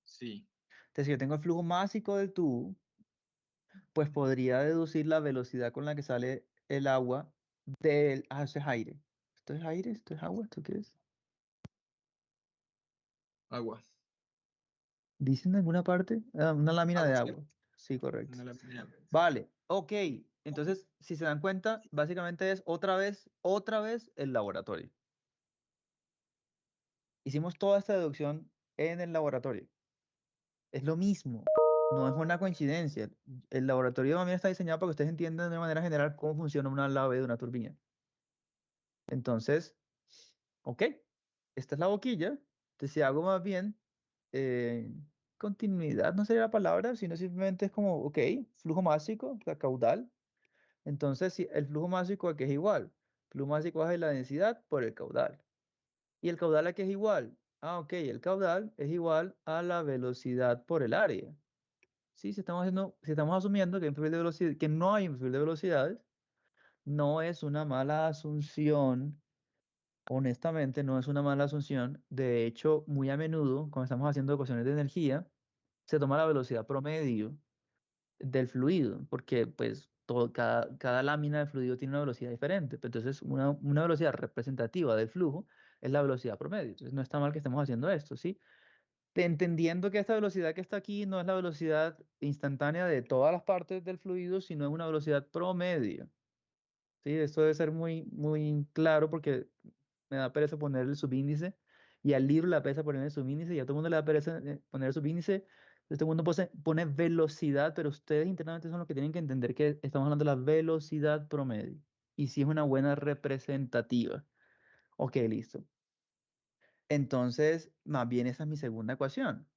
Sí, Entonces, si yo tengo el flujo másico del tubo, pues podría deducir la velocidad con la que sale el agua del... Ah, eso es aire. ¿Esto es aire? ¿Esto es agua? ¿Esto qué es? agua. ¿Dicen en alguna parte? Ah, una lámina de Agua, ¿cierto? agua. Sí, correcto. Una lámina. Vale, ok. Entonces, si se dan cuenta, básicamente es otra vez el laboratorio. Hicimos toda esta deducción en el laboratorio. Es lo mismo, no es una coincidencia. El laboratorio también está diseñado para que ustedes entiendan de una manera general cómo funciona una lave de una turbina. Entonces, ok, esta es la boquilla. Entonces, si hago más bien continuidad, no sería la palabra, sino simplemente es como, ok, flujo másico, la caudal. Entonces, si el flujo másico aquí es igual. El flujo másico es la densidad por el caudal. ¿Y el caudal aquí es igual? Ah, ok, el caudal es igual a la velocidad por el área. Sí, si estamos asumiendo que, hay un perfil de velocidad, que no hay un perfil de velocidades, no es una mala asunción. Honestamente, no es una mala asunción. De hecho, muy a menudo, cuando estamos haciendo ecuaciones de energía, se toma la velocidad promedio del fluido, porque pues cada lámina de fluido tiene una velocidad diferente. Entonces, una velocidad representativa del flujo es la velocidad promedio. Entonces, no está mal que estemos haciendo esto, ¿sí? entendiendo que esta velocidad que está aquí no es la velocidad instantánea de todas las partes del fluido, sino es una velocidad promedio. ¿Sí? Esto debe ser muy, muy claro porque me da pereza poner el subíndice y al libro le da pereza poner el subíndice y a todo el mundo le da pereza poner el subíndice. Entonces, todo el mundo pone velocidad, pero ustedes internamente son los que tienen que entender que estamos hablando de la velocidad promedio y si es una buena representativa. Ok, listo. Entonces, más bien esa es mi segunda ecuación.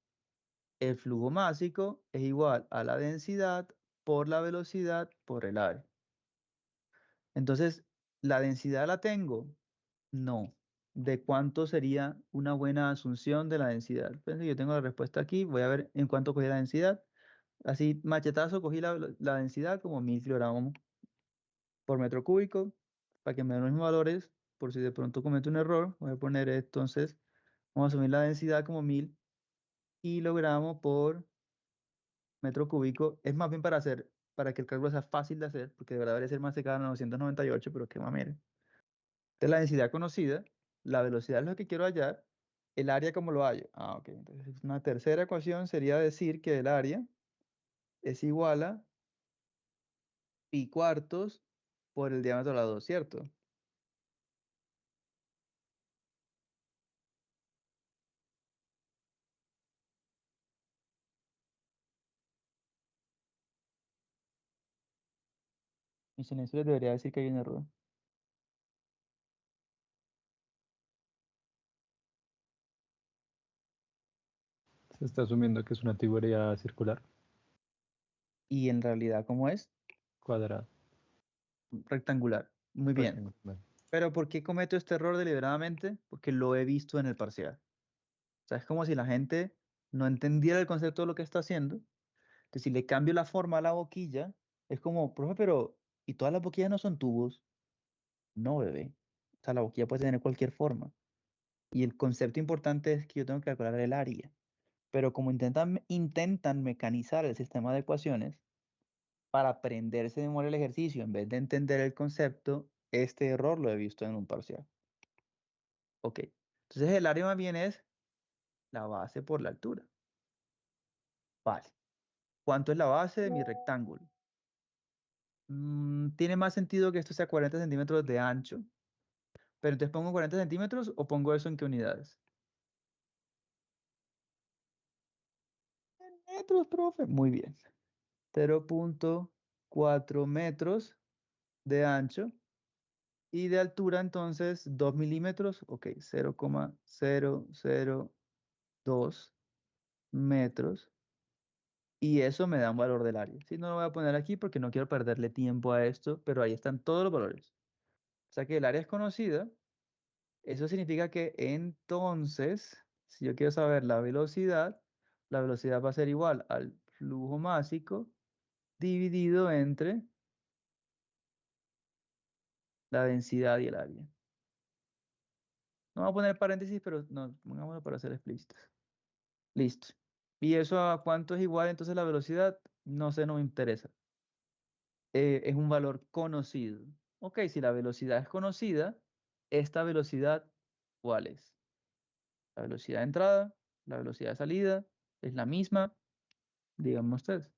El flujo másico es igual a la densidad por la velocidad por el área. Entonces, ¿la densidad la tengo? No. ¿De cuánto sería una buena asunción de la densidad? Pues yo tengo la respuesta aquí. Voy a ver en cuánto cogí la densidad. Así, machetazo, cogí la densidad como 1000 kilogramos por metro cúbico. Para que me den los mismos valores, por si de pronto cometo un error, voy a poner entonces, vamos a asumir la densidad como 1000 kilogramos por metro cúbico. Es más bien para que el cálculo sea fácil de hacer, porque de verdad debería ser más cercano a 998, pero qué mamera. Entonces la densidad conocida, la velocidad es lo que quiero hallar, el área como lo hallo. Ah, ok. Entonces una tercera ecuación sería decir que el área es igual a pi cuartos por el diámetro de la 2, ¿cierto? Mi silencio les debería decir que hay un error. Se está asumiendo que es una tubería circular, Y en realidad, ¿cómo es? cuadrada, Rectangular. Muy bien. rectangular. Pero ¿por qué cometo este error deliberadamente? Porque lo he visto en el parcial. O sea, es como si la gente no entendiera el concepto de lo que está haciendo. Entonces, si le cambio la forma a la boquilla, es como, profe, pero ¿y todas las boquillas no son tubos? No, bebé. O sea, la boquilla puede tener cualquier forma. Y el concepto importante es que yo tengo que calcular el área. Pero como intentan mecanizar el sistema de ecuaciones para aprenderse de memoria el ejercicio en vez de entender el concepto, este error lo he visto en un parcial. Ok. Entonces el área más bien es la base por la altura. Vale. ¿Cuánto es la base de mi rectángulo? Tiene más sentido que esto sea 40 centímetros de ancho. Pero entonces pongo 40 centímetros o pongo eso en qué unidades. En metros, profe. Muy bien. 0.4 metros de ancho. Y de altura, entonces, 2 milímetros. Ok, 0,002 metros. Y eso me da un valor del área. Sí, no lo voy a poner aquí porque no quiero perderle tiempo a esto, pero ahí están todos los valores. O sea que el área es conocida. Eso significa que entonces, si yo quiero saber la velocidad va a ser igual al flujo másico dividido entre la densidad y el área. No voy a poner paréntesis, pero no, pongámoslo para ser explícitos. Listo. ¿Y eso a cuánto es igual entonces la velocidad? No sé, no me interesa. Es un valor conocido. Ok, si la velocidad es conocida, esta velocidad, ¿cuál es? La velocidad de entrada, la velocidad de salida, es la misma, díganme ustedes.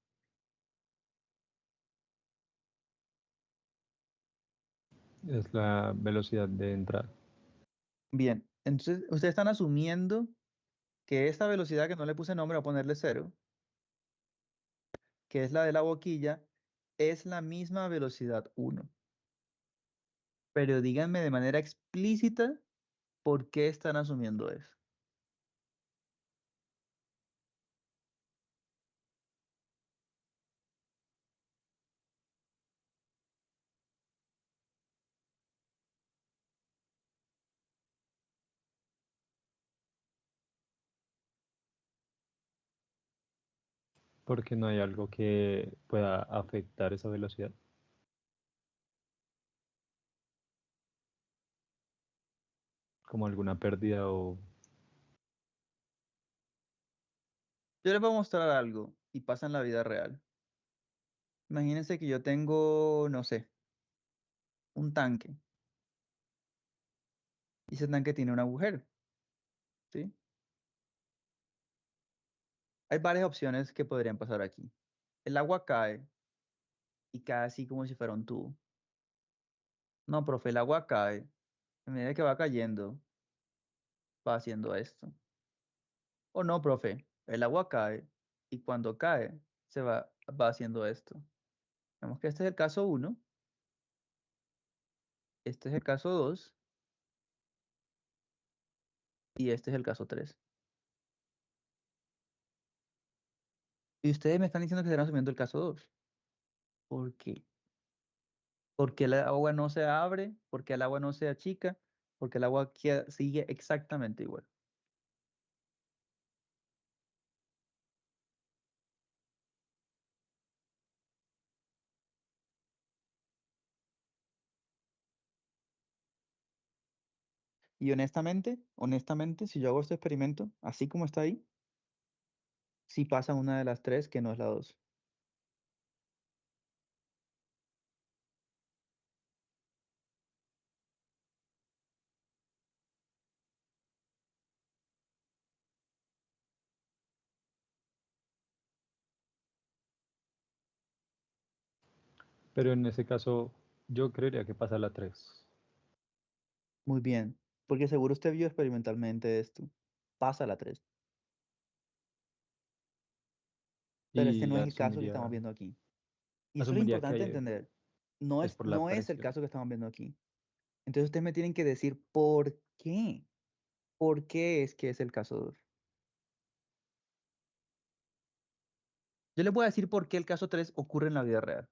Es la velocidad de entrada. Bien, entonces ustedes están asumiendo que esta velocidad que no le puse nombre, voy a ponerle 0, que es la de la boquilla, es la misma velocidad 1. Pero díganme de manera explícita por qué están asumiendo eso. Porque no hay algo que pueda afectar esa velocidad. Como alguna pérdida o... Yo les voy a mostrar algo y pasa en la vida real. Imagínense que yo tengo, no sé, un tanque. Y ese tanque tiene un agujero, ¿sí? Hay varias opciones que podrían pasar aquí. El agua cae y cae así como si fuera un tubo. No, profe, el agua cae. A medida que va cayendo, va haciendo esto. O no, profe, el agua cae y cuando cae, va haciendo esto. Vemos que este es el caso 1, este es el caso 2 y este es el caso 3. Y ustedes me están diciendo que están asumiendo el caso 2. ¿Por qué? Porque el agua no se abre, porque el agua no se achica, porque el agua sigue exactamente igual. Y honestamente, si yo hago este experimento, así como está ahí, sí pasa una de las tres que no es la 2. Pero en ese caso, yo creería que pasa la 3. Muy bien, porque seguro usted vio experimentalmente esto. Pasa la 3. Pero este Y no es el caso que estamos asumiría, viendo aquí. Y eso es lo asumiría importante de que entender. es por la No es el presión. caso que estamos viendo aquí. Entonces ustedes me tienen que decir por qué. ¿Por qué es que es el caso 2? Yo les voy a decir por qué el caso 3 ocurre en la vida real.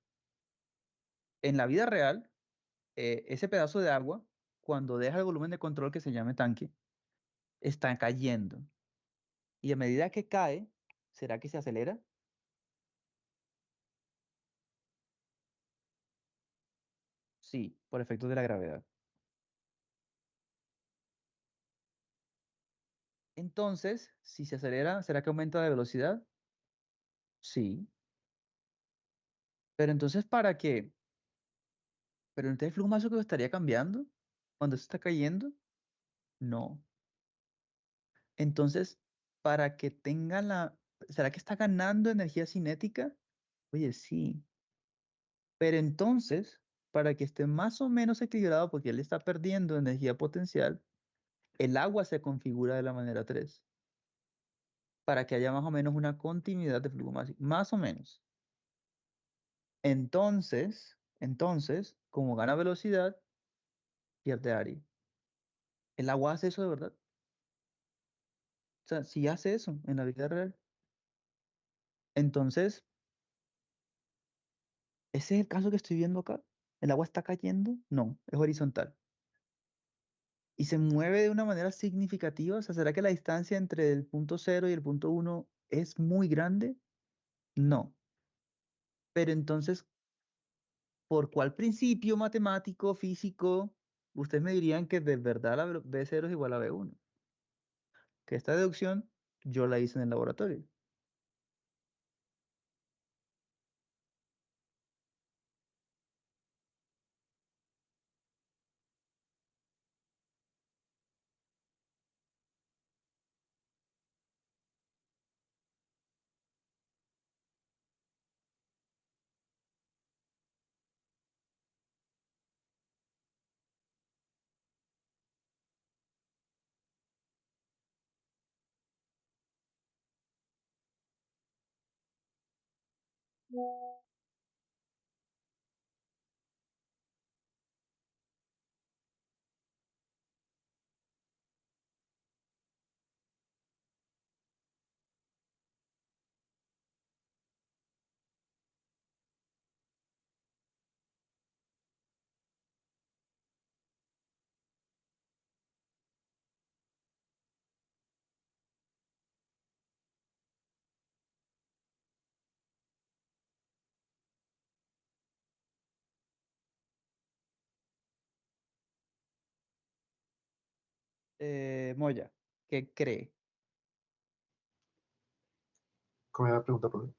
En la vida real, ese pedazo de agua, cuando deja el volumen de control que se llame tanque, está cayendo. Y a medida que cae, ¿será que se acelera? Sí, por efectos de la gravedad. Entonces, si se acelera, ¿será que aumenta de velocidad? Sí. Pero entonces, ¿para qué? ¿Pero entonces el flujo más que estaría cambiando cuando se está cayendo? No. Entonces, para que tenga la... ¿Será que está ganando energía cinética? Oye, sí. Pero entonces, para que esté más o menos equilibrado, porque él está perdiendo energía potencial, el agua se configura de la manera 3, para que haya más o menos una continuidad de flujo máximo, más o menos. Entonces, como gana velocidad, pierde área. ¿El agua hace eso de verdad? O sea, si hace eso en la vida real. Entonces, ¿ese es el caso que estoy viendo acá? ¿El agua está cayendo? No, es horizontal. ¿Y se mueve de una manera significativa? O sea, ¿será que la distancia entre el punto 0 y el punto 1 es muy grande? No. Pero entonces, ¿por cuál principio matemático, físico, ustedes me dirían que de verdad la B0 es igual a B1? Que esta deducción yo la hice en el laboratorio. Moya, ¿qué cree? ¿Cómo era la pregunta, profe?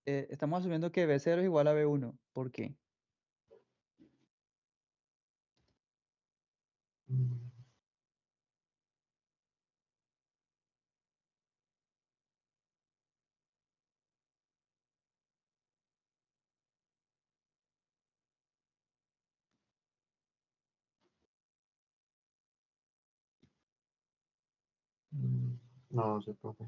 Estamos asumiendo que B0 es igual a B1. ¿Por qué? Mm, No sé, profe.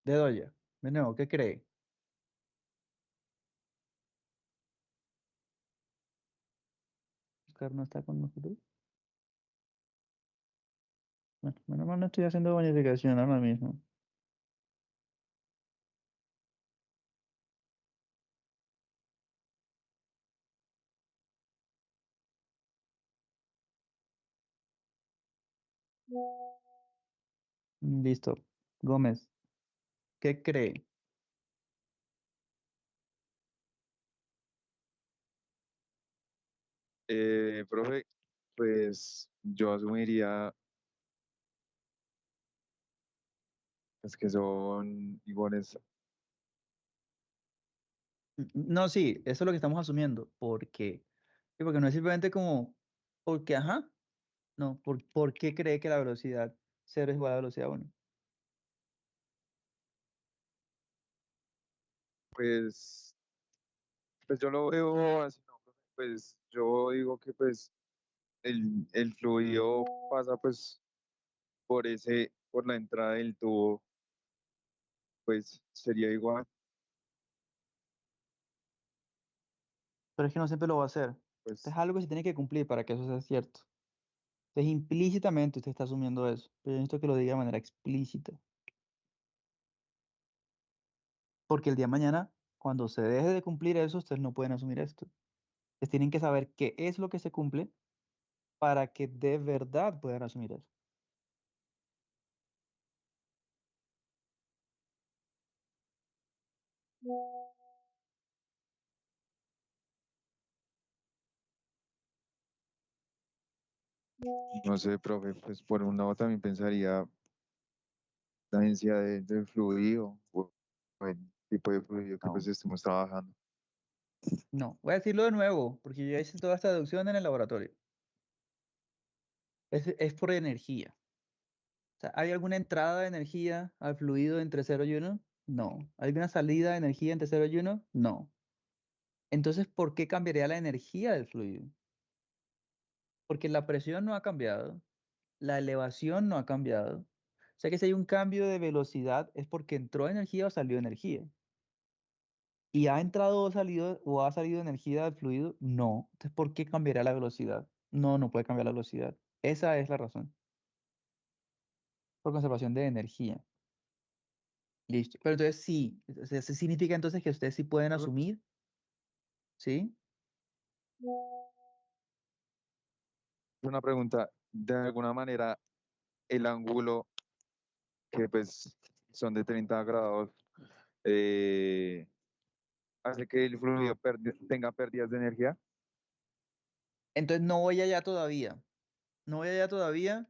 Dedo ya. De nuevo, ¿qué cree? Oscar no está con nosotros. Bueno, menos mal no estoy haciendo bonificación ahora mismo. Listo. Gómez, ¿qué cree? Profe, pues yo asumiría pues, que son iguales. No, sí, eso es lo que estamos asumiendo. ¿Por qué? Sí, porque no es simplemente como, porque, ajá, no, ¿por qué cree que la velocidad cero es igual a la velocidad uno? Pues, pues yo lo veo así, no, profe, pues yo digo que pues el fluido pasa pues por la entrada del tubo, pues sería igual, Pero es que no siempre lo va a hacer. Esto pues es algo que se tiene que cumplir para que eso sea cierto. Entonces, implícitamente usted está asumiendo eso. Pero yo necesito que lo diga de manera explícita. Porque el día de mañana, cuando se deje de cumplir eso, ustedes no pueden asumir esto. Ustedes tienen que saber qué es lo que se cumple para que de verdad puedan asumir eso. no sé, profe, pues por un lado también pensaría la densidad del fluido o el tipo de fluido que pues No, estemos trabajando. no. Voy a decirlo de nuevo, porque yo ya hice toda esta deducción en el laboratorio. Es por energía. O sea, ¿hay alguna entrada de energía al fluido entre cero y uno? No. ¿Hay alguna salida de energía entre cero y uno? No. Entonces, ¿por qué cambiaría la energía del fluido? Porque la presión no ha cambiado, la elevación no ha cambiado. O sea que si hay un cambio de velocidad es porque entró energía o salió energía. ¿Y ha entrado o ha salido energía del fluido? No. Entonces, ¿por qué cambiaría la velocidad? No, no puede cambiar la velocidad. Esa es la razón. Por conservación de energía. Listo. Pero entonces sí, o sea, eso significa entonces que ustedes sí pueden asumir, ¿sí? Una pregunta, de alguna manera el ángulo que pues son de 30 grados eh, hace que el fluido tenga pérdidas de energía. Entonces no voy allá todavía. No voy allá todavía,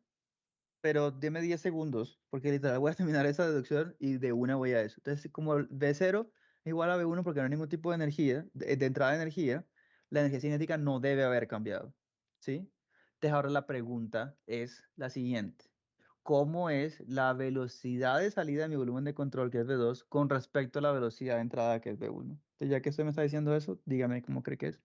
pero deme 10 segundos, porque literal voy a terminar esa deducción y de una voy a eso. Entonces, como el B0 es igual a B1 porque no hay ningún tipo de energía, de entrada de energía, la energía cinética no debe haber cambiado, ¿sí? Entonces, ahora la pregunta es la siguiente. ¿Cómo es la velocidad de salida de mi volumen de control, que es B2, con respecto a la velocidad de entrada, que es B1? Entonces, ya que usted me está diciendo eso, dígame cómo cree que es.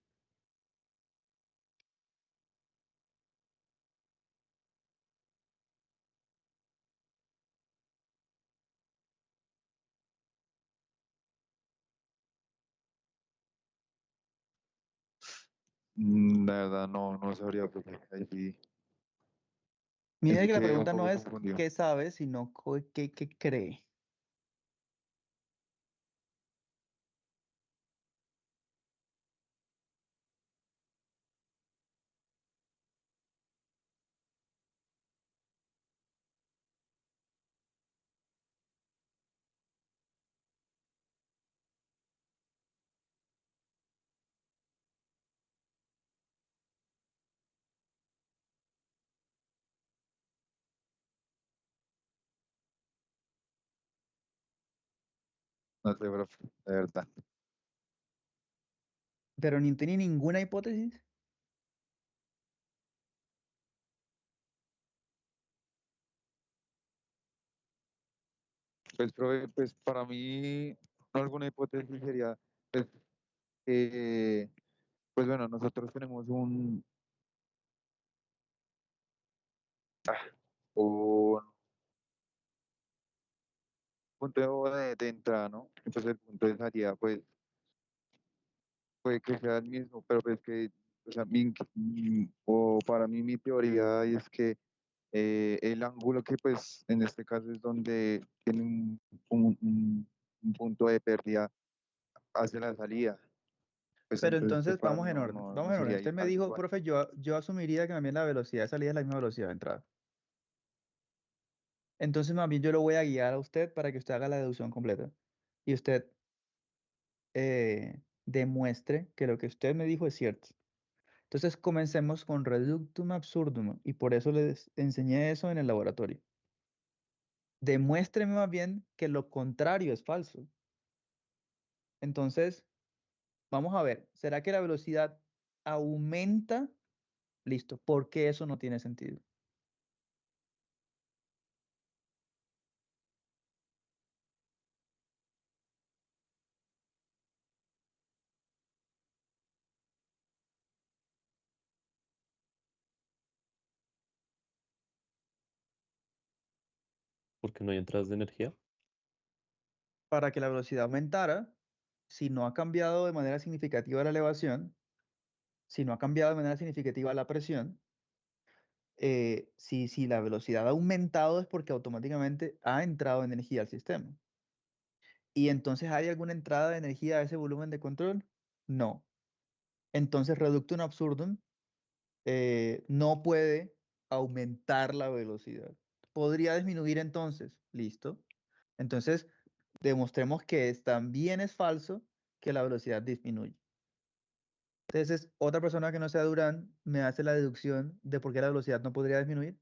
La verdad no sabría porque ahí Mire sí que la quedé un pregunta no poco es confundido. qué sabe, sino qué cree. No sé, profe, de verdad. Pero ni tiene ninguna hipótesis. Pues, profe, pues para mí, alguna hipótesis sería, pues, que, pues bueno, nosotros tenemos un punto de entrada, ¿no? Entonces el punto de salida, pues, puede que sea el mismo, pero pues que, o sea, o para mí mi teoría es que el ángulo que pues en este caso es donde tiene un punto de pérdida hacia la salida. Pues Pero entonces pues entonces para mí vamos no en orden. sería Usted me algo dijo, igual. profe, yo asumiría que también la velocidad de salida es la misma velocidad de entrada. Entonces más bien yo lo voy a guiar a usted para que usted haga la deducción completa. Y usted demuestre que lo que usted me dijo es cierto. Entonces comencemos con reductum absurdum y por eso les enseñé eso en el laboratorio. Demuéstreme más bien que lo contrario es falso. Entonces, vamos a ver, ¿será que la velocidad aumenta? Listo, ¿por qué eso no tiene sentido? Porque no hay entradas de energía. Para que la velocidad aumentara, si no ha cambiado de manera significativa la elevación, si no ha cambiado de manera significativa la presión, si la velocidad ha aumentado es porque automáticamente ha entrado energía al sistema. ¿Y entonces hay alguna entrada de energía a ese volumen de control? No. Entonces, reductum absurdum no puede aumentar la velocidad. ¿Podría disminuir entonces? Listo. Entonces, demostremos que también es falso que la velocidad disminuye. Entonces, otra persona que no sea Durán me hace la deducción de por qué la velocidad no podría disminuir.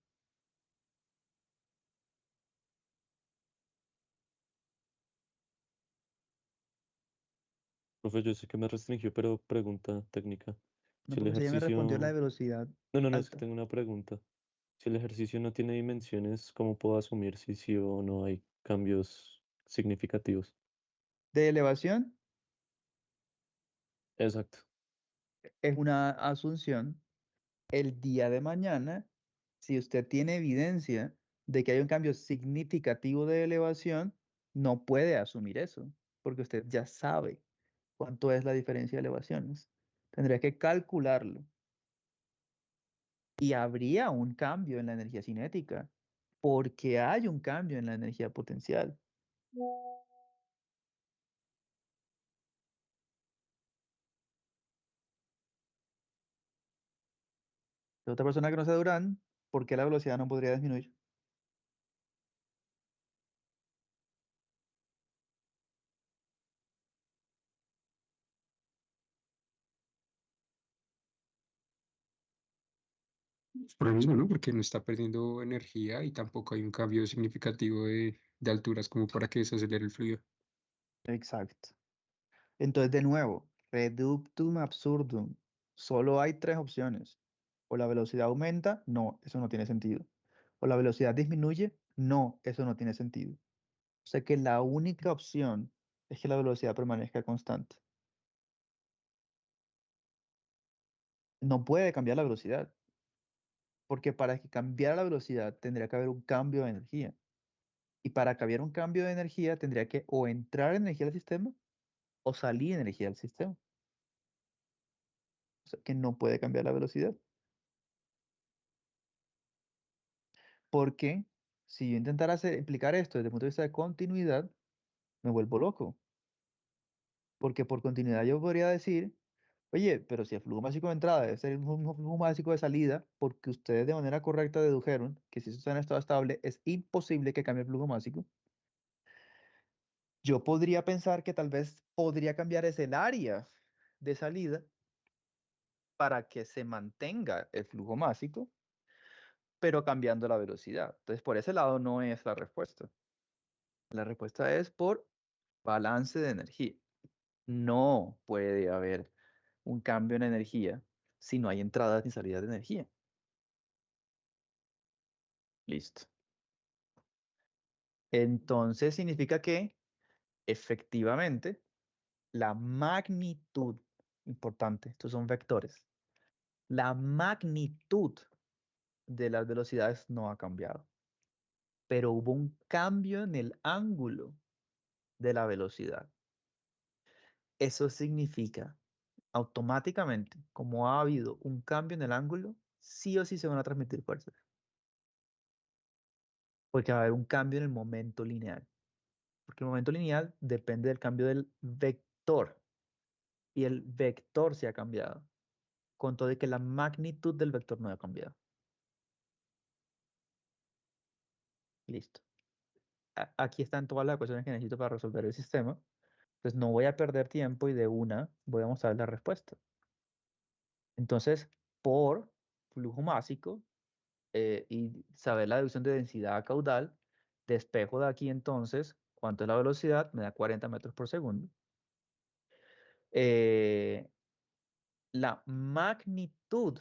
Profe, yo sé que me restringió, pero pregunta técnica. No, Si el porque usted ya me respondió la de ejercicio... velocidad No, es que alta. tengo una pregunta. Si el ejercicio no tiene dimensiones, ¿cómo puedo asumir si sí o no hay cambios significativos? De elevación Exacto. es una asunción. El día de mañana, si usted tiene evidencia de que hay un cambio significativo de elevación, no puede asumir eso, porque usted ya sabe cuánto es la diferencia de elevaciones. Tendría que calcularlo. Y habría un cambio en la energía cinética, porque hay un cambio en la energía potencial. De otra persona que no sea Durán, ¿por qué la velocidad no podría disminuir? Por lo mismo, ¿no? Porque no está perdiendo energía y tampoco hay un cambio significativo de alturas como para que se acelere el fluido. Exacto. Entonces, de nuevo, reductum absurdum. Solo hay tres opciones. O la velocidad aumenta, no, eso no tiene sentido. O la velocidad disminuye, no, eso no tiene sentido. O sea que la única opción es que la velocidad permanezca constante. No puede cambiar la velocidad, porque para que cambiara la velocidad tendría que haber un cambio de energía. Y para que hubiera un cambio de energía tendría que o entrar energía al sistema o salir energía del sistema. O sea que no puede cambiar la velocidad. Porque si yo intentara explicar esto desde el punto de vista de continuidad, me vuelvo loco. Porque por continuidad yo podría decir, oye, pero si el flujo mágico de entrada debe ser el mismo flujo mágico de salida, porque ustedes de manera correcta dedujeron que si eso está en estado estable, es imposible que cambie el flujo mágico. Yo podría pensar que tal vez podría cambiar ese el área de salida para que se mantenga el flujo mágico, pero cambiando la velocidad. Entonces, por ese lado no es la respuesta. La respuesta es por balance de energía. No puede haber un cambio en energía si no hay entradas ni salidas de energía. Listo. Entonces significa que efectivamente la magnitud, importante, estos son vectores, la magnitud de las velocidades no ha cambiado, pero hubo un cambio en el ángulo de la velocidad. Eso significa automáticamente, como ha habido un cambio en el ángulo, sí o sí se van a transmitir fuerzas. Porque va a haber un cambio en el momento lineal. Porque el momento lineal depende del cambio del vector. Y el vector se ha cambiado. Con todo de que la magnitud del vector no ha cambiado. Listo. Aquí están todas las ecuaciones que necesito para resolver el sistema. Entonces no voy a perder tiempo y de una voy a mostrar la respuesta. Entonces, por flujo másico y saber la deducción de densidad caudal, despejo de aquí entonces cuánto es la velocidad, me da 40 metros por segundo. La magnitud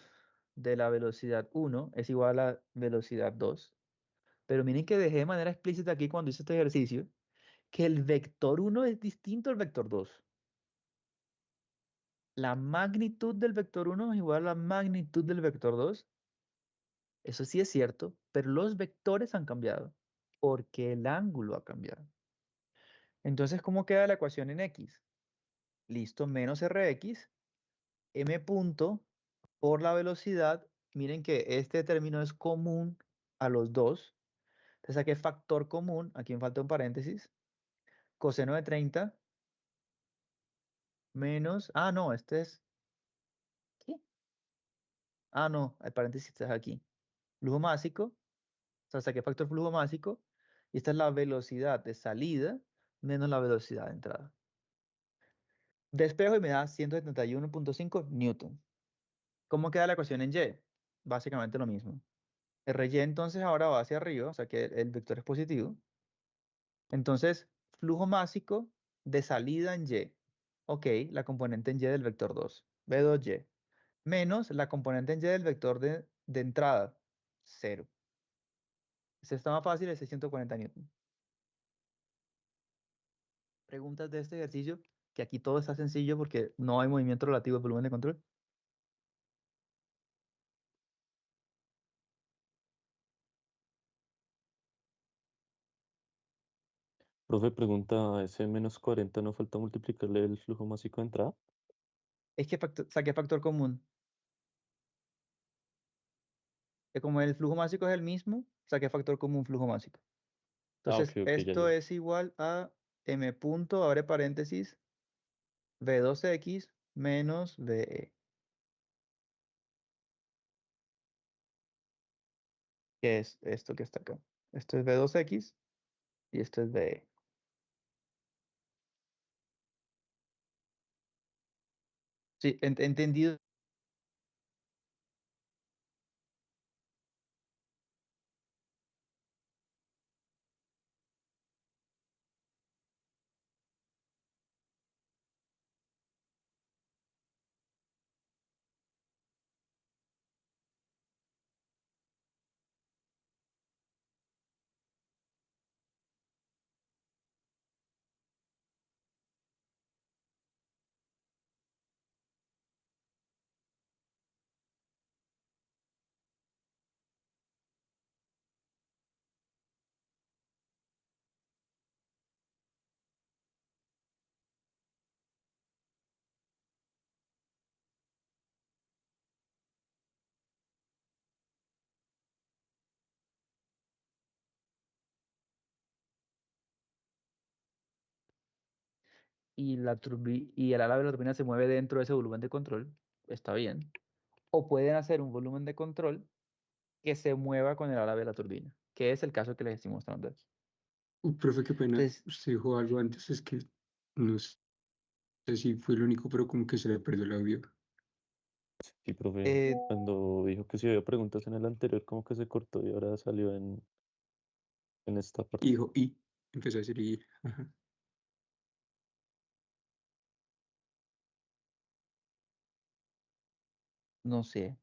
de la velocidad 1 es igual a la velocidad 2. Pero miren que dejé de manera explícita aquí cuando hice este ejercicio que el vector 1 es distinto al vector 2. La magnitud del vector 1 es igual a la magnitud del vector 2. Eso sí es cierto, pero los vectores han cambiado porque el ángulo ha cambiado. Entonces, ¿cómo queda la ecuación en X? Listo, menos Rx, m punto por la velocidad. Miren que este término es común a los dos. Entonces saqué factor común, aquí me falta un paréntesis, coseno de 30 menos, no, este es, ¿qué? No, el paréntesis está aquí. Flujo másico, o sea, saqué factor flujo másico, y esta es la velocidad de salida menos la velocidad de entrada. Despejo y me da 171.5 newton. ¿Cómo queda la ecuación en Y? Básicamente lo mismo. RY entonces ahora va hacia arriba, o sea que el vector es positivo. Entonces, flujo másico de salida en Y. Ok, la componente en Y del vector 2, B2Y, menos la componente en Y del vector de entrada, 0. Este está más fácil, es 640 newton. Preguntas de este ejercicio, que aquí todo está sencillo porque no hay movimiento relativo al volumen de control. Profe, pregunta, ¿ese menos 40 no falta multiplicarle el flujo másico de entrada? Es que saqué factor común. Que como el flujo másico es el mismo, saqué factor común flujo másico. Entonces, Ok, ya, esto ya. es igual a m punto, abre paréntesis, v2x menos ve, que es esto que está acá. Esto es v2x y esto es ve. Sí, entendido. Y el ala de la turbina se mueve dentro de ese volumen de control, está bien. O pueden hacer un volumen de control que se mueva con el ala de la turbina, que es el caso que les estoy mostrando aquí. Profe, qué pena. Entonces, Usted dijo algo antes, es que no sé si fue el único, pero como que se le perdió el audio. Sí, profe, eh, cuando dijo que si había preguntas en el anterior, como que se cortó y ahora salió en esta Y parte. dijo, y empezó a decir, y. Ajá. no sé.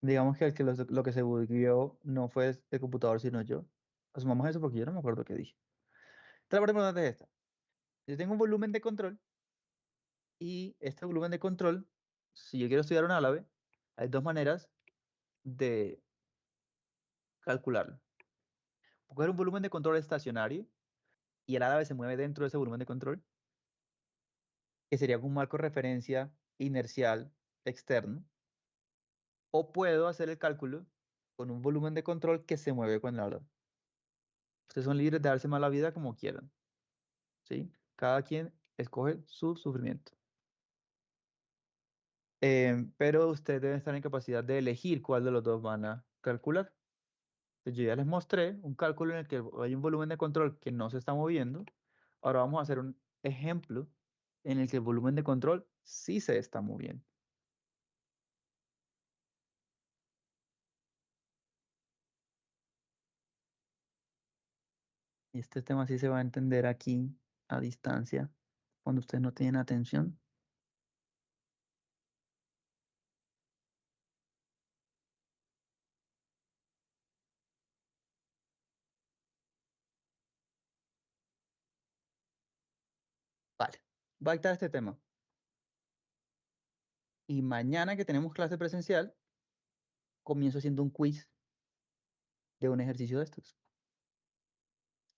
Digamos que, lo que se bugueó no fue el computador, sino yo. Asumamos eso porque yo no me acuerdo qué dije. La parte importante es esta. Yo tengo un volumen de control y este volumen de control, si yo quiero estudiar un álave, hay dos maneras de calcularlo. Coger un volumen de control estacionario y el álave se mueve dentro de ese volumen de control, que sería un marco de referencia inercial externo. O puedo hacer el cálculo con un volumen de control que se mueve con el álave. Ustedes son libres de darse más la vida como quieran. ¿Sí? Cada quien escoge su sufrimiento. Pero ustedes deben estar en capacidad de elegir cuál de los dos van a calcular. Entonces, yo ya les mostré un cálculo en el que hay un volumen de control que no se está moviendo. Ahora vamos a hacer un ejemplo en el que el volumen de control sí se está moviendo. Y este tema sí se va a entender aquí a distancia cuando ustedes no tienen atención. Vale, va a dictar este tema. Y mañana que tenemos clase presencial, comienzo haciendo un quiz de un ejercicio de estos.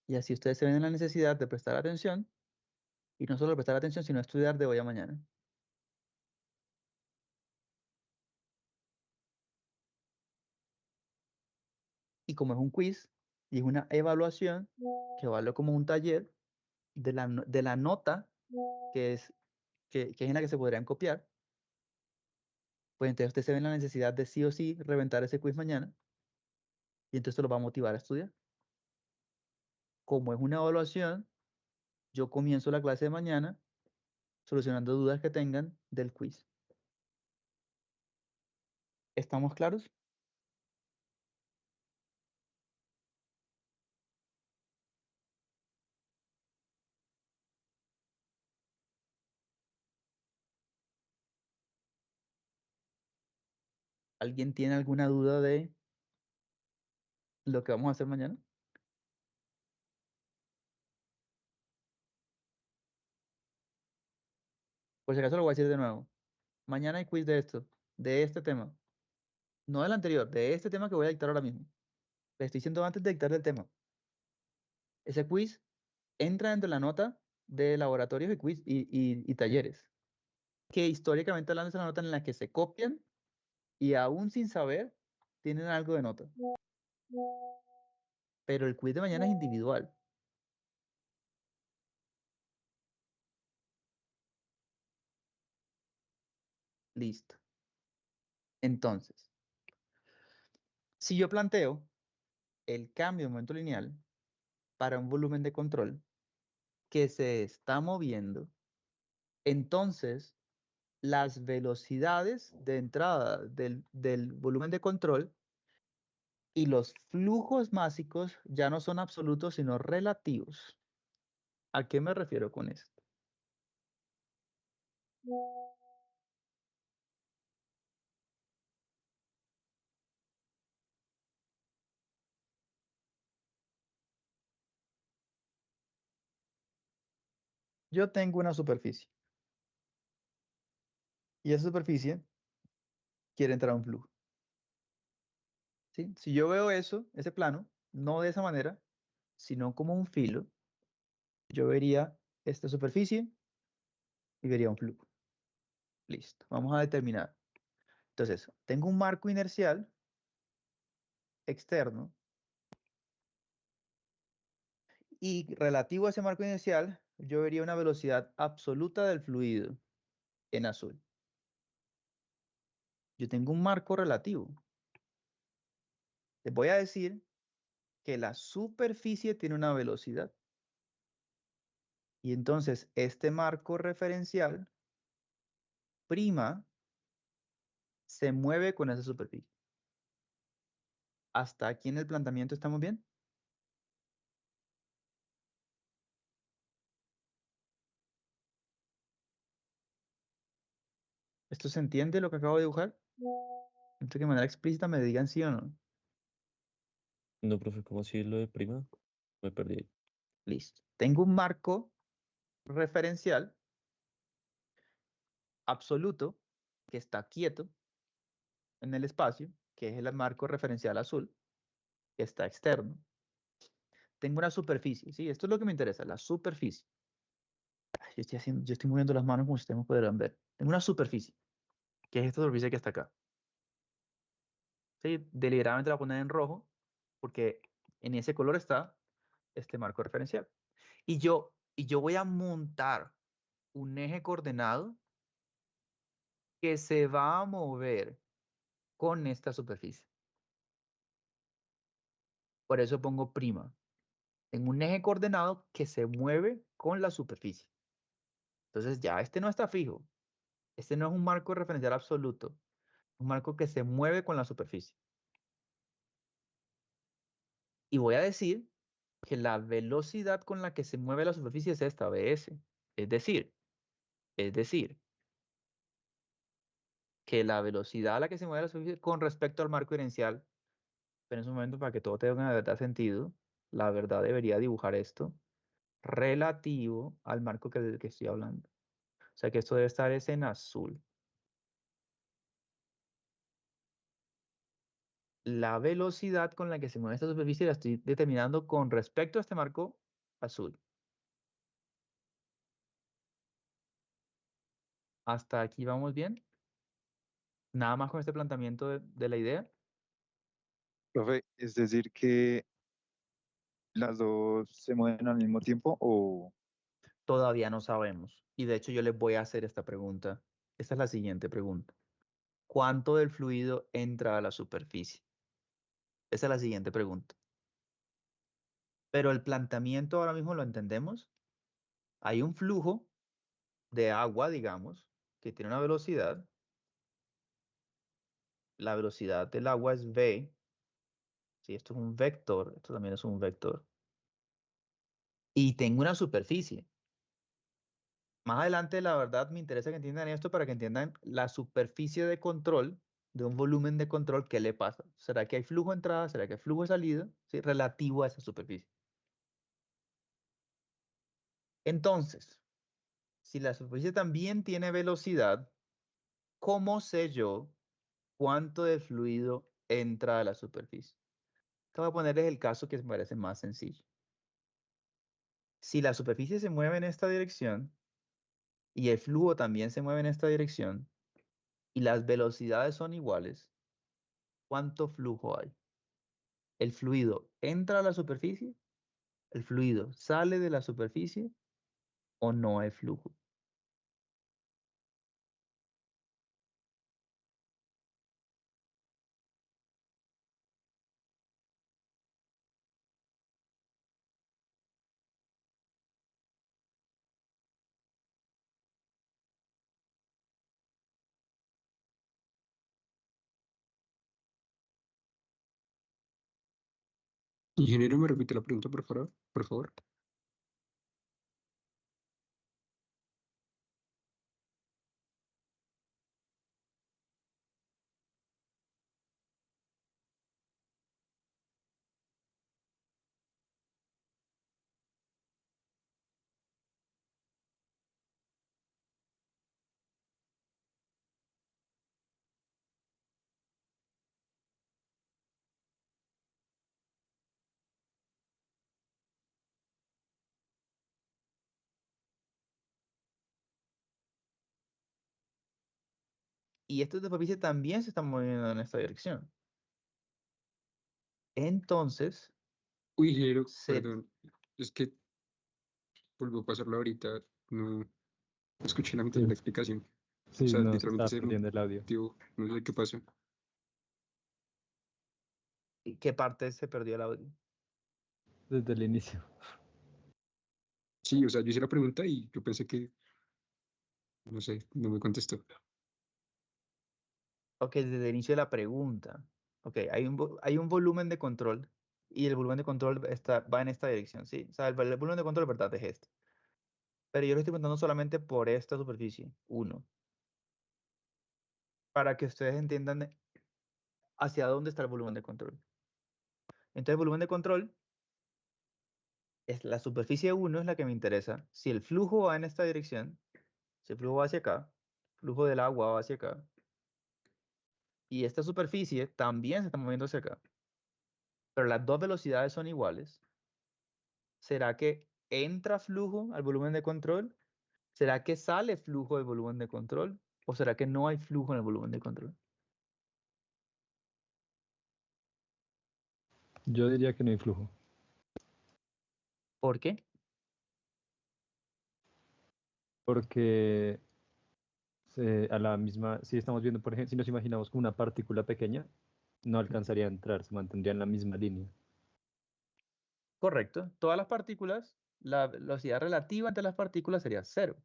Y así ustedes se ven en la necesidad de prestar atención, y no solo prestar atención, sino estudiar de hoy a mañana. Y como es un quiz y es una evaluación que vale como un taller de la nota que es en la que se podrían copiar, pues entonces ustedes se ven la necesidad de sí o sí reventar ese quiz mañana, y entonces esto los va a motivar a estudiar. Como es una evaluación, yo comienzo la clase de mañana solucionando dudas que tengan del quiz. ¿Estamos claros? ¿Alguien tiene alguna duda de lo que vamos a hacer mañana? Por si acaso lo voy a decir de nuevo. Mañana hay quiz de esto, de este tema. No del anterior, de este tema que voy a dictar ahora mismo. Le estoy diciendo antes de dictar el tema. Ese quiz entra dentro de la nota de laboratorios y quiz y talleres. Que históricamente hablando es la nota en la que se copian y aún sin saber tienen algo de nota. Pero el quiz de mañana es individual. Listo. Entonces, si yo planteo el cambio de momento lineal para un volumen de control que se está moviendo, entonces las velocidades de entrada del volumen de control y los flujos máxicos ya no son absolutos, sino relativos. ¿A qué me refiero con esto? Yo tengo una superficie y esa superficie quiere entrar a un flujo. ¿Sí? Si yo veo eso, ese plano, no de esa manera, sino como un filo, yo vería esta superficie y vería un flujo. Listo, vamos a determinar. Entonces, tengo un marco inercial externo y relativo a ese marco inercial, yo vería una velocidad absoluta del fluido en azul. Yo tengo un marco relativo. Les voy a decir que la superficie tiene una velocidad. Y entonces este marco referencial prima se mueve con esa superficie. ¿Hasta aquí en el planteamiento estamos bien? ¿Esto se entiende lo que acabo de dibujar? Entonces, que de manera explícita me digan sí o no. No, profe, ¿cómo así lo de prima? Me perdí. Listo. Tengo un marco referencial absoluto que está quieto en el espacio, que es el marco referencial azul, que está externo. Tengo una superficie, ¿sí? Esto es lo que me interesa, la superficie. Yo estoy moviendo las manos como ustedes podrán ver. Tengo una superficie, que es esta superficie que está acá. ¿Sí? Deliberadamente la voy a poner en rojo, porque en ese color está este marco referencial. Y yo voy a montar un eje coordenado que se va a mover con esta superficie. Por eso pongo prima. En un eje coordenado que se mueve con la superficie. Entonces ya este no está fijo. Este no es un marco referencial absoluto. Es un marco que se mueve con la superficie. Y voy a decir que la velocidad con la que se mueve la superficie es esta, Bs. Es decir, que la velocidad a la que se mueve la superficie con respecto al marco inercial, pero en su momento para que todo tenga sentido, la verdad debería dibujar esto relativo al marco del que estoy hablando. O sea que esto debe estar es en azul. La velocidad con la que se mueve esta superficie la estoy determinando con respecto a este marco azul. ¿Hasta aquí vamos bien? Nada más con este planteamiento de la idea. Profe, es decir que las dos se mueven al mismo tiempo o Todavía no sabemos. Y de hecho yo les voy a hacer esta pregunta. Esta es la siguiente pregunta. ¿Cuánto del fluido entra a la superficie? Esa es la siguiente pregunta. Pero el planteamiento ahora mismo lo entendemos. Hay un flujo de agua, digamos, que tiene una velocidad. La velocidad del agua es v. Si esto es un vector, esto también es un vector. Y tengo una superficie. Más adelante, la verdad, me interesa que entiendan esto para que entiendan la superficie de control de un volumen de control. ¿Qué le pasa? ¿Será que hay flujo de entrada? ¿Será que hay flujo de salida? ¿Sí? Relativo a esa superficie. Entonces, si la superficie también tiene velocidad, ¿cómo sé yo cuánto de fluido entra a la superficie? Te voy a ponerles el caso que me parece más sencillo. Si la superficie se mueve en esta dirección y el flujo también se mueve en esta dirección y las velocidades son iguales, ¿cuánto flujo hay? ¿El fluido entra a la superficie? ¿El fluido sale de la superficie o no hay flujo? Ingeniero, ¿me repite la pregunta, por favor? Por favor. Y esta superficie también se está moviendo en esta dirección. Entonces, Uy, ingeniero, se, perdón. Es que vuelvo a pasarlo ahorita. No escuché la mitad de la explicación. O Sí, sea, no, se literalmente estaba se perdiendo el audio mutió. No sé qué pasó. ¿qué parte se perdió el audio? desde el inicio. Sí, o sea, yo hice la pregunta y yo pensé que, no sé, no me contestó. Ok, desde el inicio de la pregunta. Ok, hay un volumen de control y el volumen de control va en esta dirección, ¿sí? O sea, el volumen de control, verdad, es este. Pero yo lo estoy preguntando solamente por esta superficie, 1. Para que ustedes entiendan hacia dónde está el volumen de control. Entonces, el volumen de control La superficie 1 es la que me interesa. Si el flujo va en esta dirección, si el flujo va hacia acá, el flujo del agua va hacia acá, y esta superficie también se está moviendo hacia acá, pero las dos velocidades son iguales, ¿será que entra flujo al volumen de control? ¿Será que sale flujo del volumen de control? ¿O será que no hay flujo en el volumen de control? Yo diría que no hay flujo. ¿Por qué? Porque a la misma, si estamos viendo, por ejemplo, si nos imaginamos como una partícula pequeña, no alcanzaría a entrar, se mantendría en la misma línea. Correcto. Todas las partículas, la velocidad relativa entre las partículas sería cero,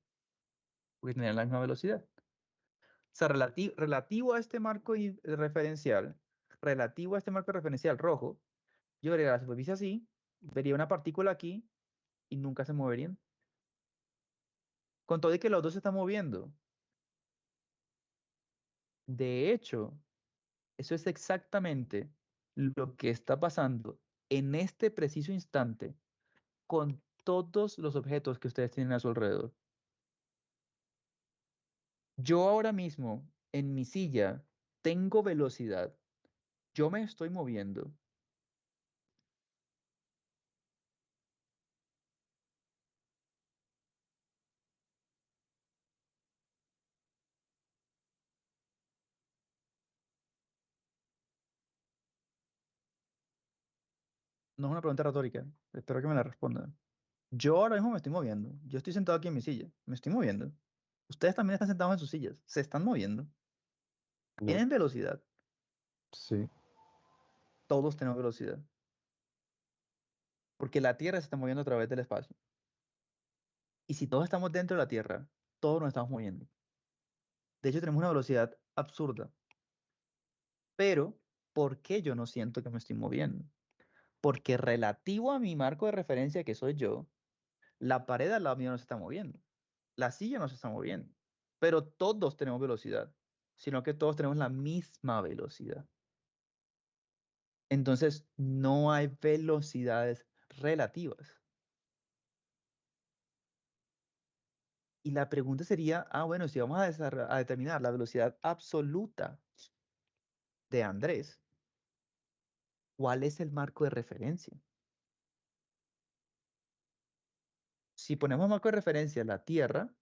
porque tendrían la misma velocidad. O sea, relativo a este marco referencial, relativo a este marco referencial rojo, yo vería la superficie así, vería una partícula aquí y nunca se moverían. Con todo y que los dos se están moviendo. De hecho, eso es exactamente lo que está pasando en este preciso instante con todos los objetos que ustedes tienen a su alrededor. Yo ahora mismo en mi silla tengo velocidad. Yo me estoy moviendo. No es una pregunta retórica. Espero que me la respondan. Yo ahora mismo me estoy moviendo. Yo estoy sentado aquí en mi silla. Me estoy moviendo. Ustedes también están sentados en sus sillas. Se están moviendo. No, Tienen velocidad. Sí. Todos tenemos velocidad. Porque la Tierra se está moviendo a través del espacio. Y si todos estamos dentro de la Tierra, todos nos estamos moviendo. De hecho, tenemos una velocidad absurda. Pero, ¿por qué yo no siento que me estoy moviendo? Porque relativo a mi marco de referencia, que soy yo, la pared al lado mío no se está moviendo. La silla no se está moviendo. Pero todos tenemos velocidad, sino que todos tenemos la misma velocidad. Entonces, no hay velocidades relativas. Y la pregunta sería, bueno, si vamos a determinar la velocidad absoluta de Andrés, ¿cuál es el marco de referencia? Si ponemos marco de referencia la Tierra,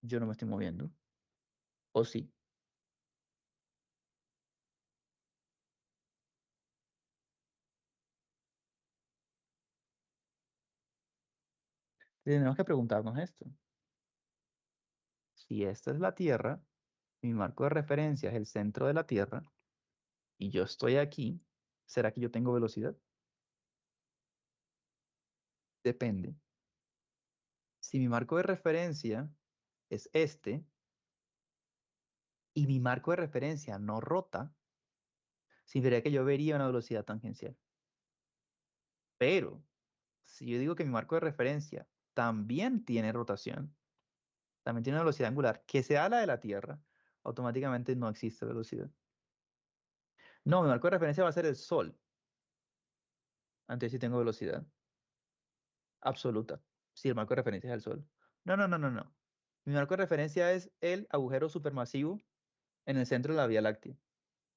yo no me estoy moviendo. ¿O sí? Tenemos que preguntarnos esto. Si esta es la Tierra, mi marco de referencia es el centro de la Tierra, y yo estoy aquí, ¿será que yo tengo velocidad? Depende. Si mi marco de referencia es este, y mi marco de referencia no rota, significaría que yo vería una velocidad tangencial. Pero, si yo digo que mi marco de referencia también tiene rotación, también tiene una velocidad angular, que sea la de la Tierra, automáticamente no existe velocidad. No, mi marco de referencia va a ser el Sol. Antes sí tengo velocidad absoluta. Si el marco de referencia es el Sol. No, no, no, no, no. Mi marco de referencia es el agujero supermasivo en el centro de la Vía Láctea.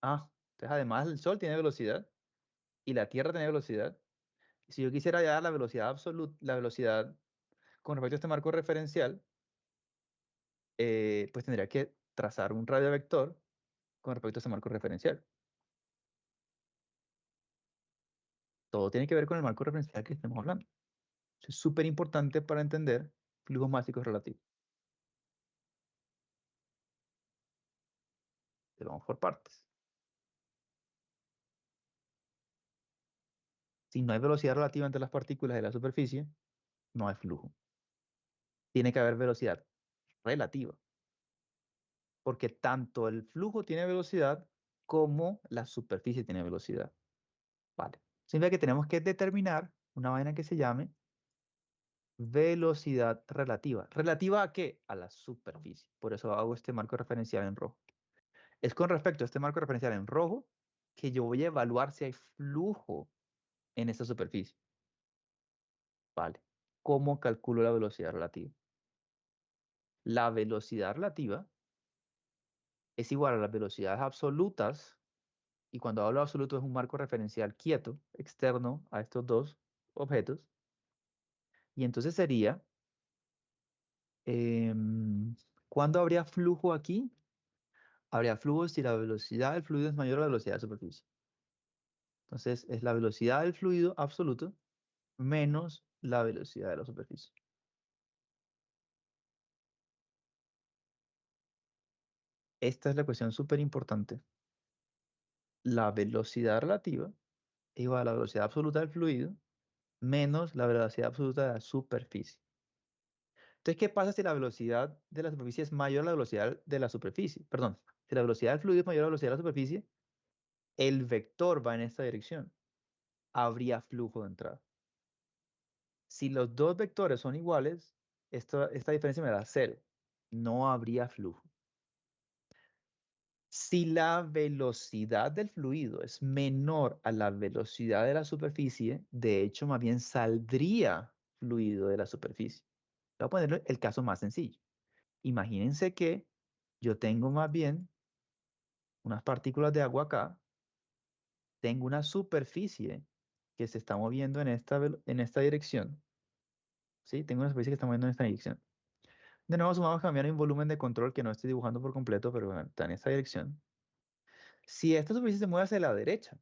Entonces además el Sol tiene velocidad y la Tierra tiene velocidad. Si yo quisiera hallar la velocidad absoluta, la velocidad con respecto a este marco referencial, pues tendría que trazar un radio vector con respecto a este marco referencial. Todo tiene que ver con el marco referencial que estamos hablando. Eso es súper importante para entender flujos mágicos relativos. Vamos por partes. Si no hay velocidad relativa entre las partículas de la superficie, no hay flujo. Tiene que haber velocidad relativa. Porque tanto el flujo tiene velocidad como la superficie tiene velocidad. Vale. Significa que tenemos que determinar una vaina que se llame velocidad relativa. ¿Relativa a qué? A la superficie. Por eso hago este marco referencial en rojo. Es con respecto a este marco referencial en rojo que yo voy a evaluar si hay flujo en esta superficie. Vale. ¿Cómo calculo la velocidad relativa? La velocidad relativa es igual a las velocidades absolutas, y cuando hablo de absoluto es un marco referencial quieto, externo a estos dos objetos, y entonces sería, ¿cuándo habría flujo aquí? Habría flujo si la velocidad del fluido es mayor a la velocidad de la superficie. Entonces es la velocidad del fluido absoluto menos la velocidad de la superficie. Esta es la cuestión súper importante. La velocidad relativa es igual a la velocidad absoluta del fluido menos la velocidad absoluta de la superficie. Entonces, ¿qué pasa si la velocidad de la superficie es mayor a la velocidad de la superficie? Perdón, si la velocidad del fluido es mayor a la velocidad de la superficie, el vector va en esta dirección. Habría flujo de entrada. Si los dos vectores son iguales, esta diferencia me da 0. No habría flujo. Si la velocidad del fluido es menor a la velocidad de la superficie, de hecho, más bien saldría fluido de la superficie. Voy a poner el caso más sencillo. Imagínense que yo tengo más bien unas partículas de agua acá, tengo una superficie que se está moviendo en esta dirección. ¿Sí? Tengo una superficie que está moviendo en esta dirección. De nuevo, vamos a cambiar un volumen de control que no estoy dibujando por completo, pero bueno, está en esta dirección. Si esta superficie se mueve hacia la derecha,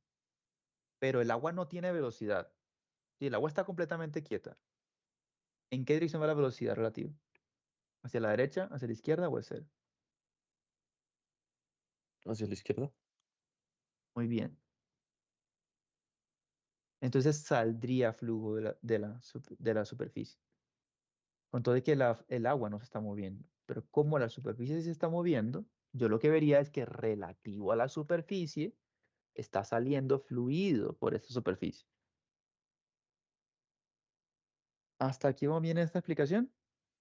pero el agua no tiene velocidad, si el agua está completamente quieta, ¿en qué dirección va la velocidad relativa? ¿Hacia la derecha, hacia la izquierda o hacia cero? Hacia la izquierda. Muy bien. Entonces saldría flujo de la superficie. Con todo de que el agua no se está moviendo. Pero como la superficie se está moviendo, yo lo que vería es que relativo a la superficie está saliendo fluido por esa superficie. ¿Hasta aquí va bien esta explicación?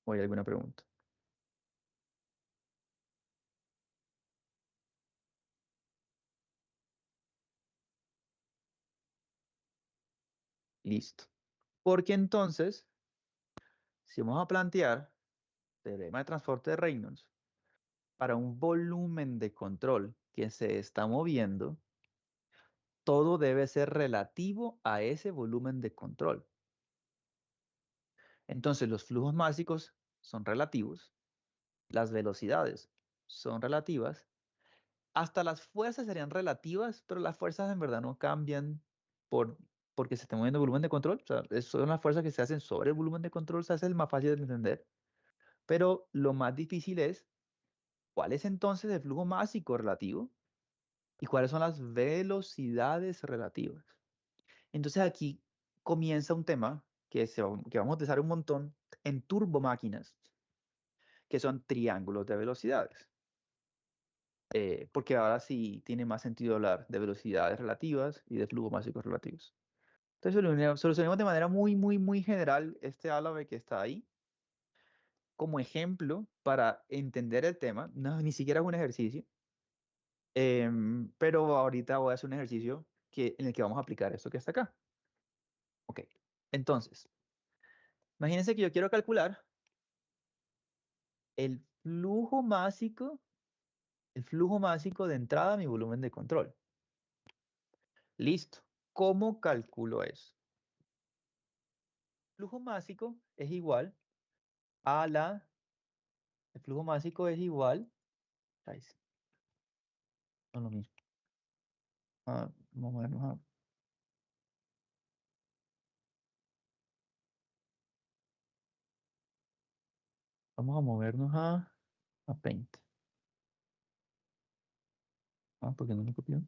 ¿O hay alguna pregunta? Listo. Porque entonces, si vamos a plantear teorema de transporte de Reynolds para un volumen de control que se está moviendo, todo debe ser relativo a ese volumen de control. Entonces, los flujos máxicos son relativos, las velocidades son relativas, hasta las fuerzas serían relativas, pero las fuerzas en verdad no cambian porque se está moviendo el volumen de control. O sea, son las fuerzas que se hacen sobre el volumen de control, se hace el más fácil de entender. Pero lo más difícil es, ¿cuál es entonces el flujo másico relativo? ¿Y cuáles son las velocidades relativas? Entonces aquí comienza un tema que vamos a utilizar un montón en turbomáquinas, que son triángulos de velocidades. Porque ahora sí tiene más sentido hablar de velocidades relativas y de flujos máxicos relativos. Entonces solucionemos de manera muy, muy, muy general este árabe que está ahí, como ejemplo para entender el tema. No, ni siquiera es un ejercicio, pero ahorita voy a hacer un ejercicio en el que vamos a aplicar esto que está acá. Ok, entonces, imagínense que yo quiero calcular el flujo másico de entrada a mi volumen de control. Listo. ¿Cómo calculo eso? El flujo másico es igual el flujo másico es igual, ay, sí, no es lo mismo. Vamos a movernos a Paint. ¿Por qué no lo copió?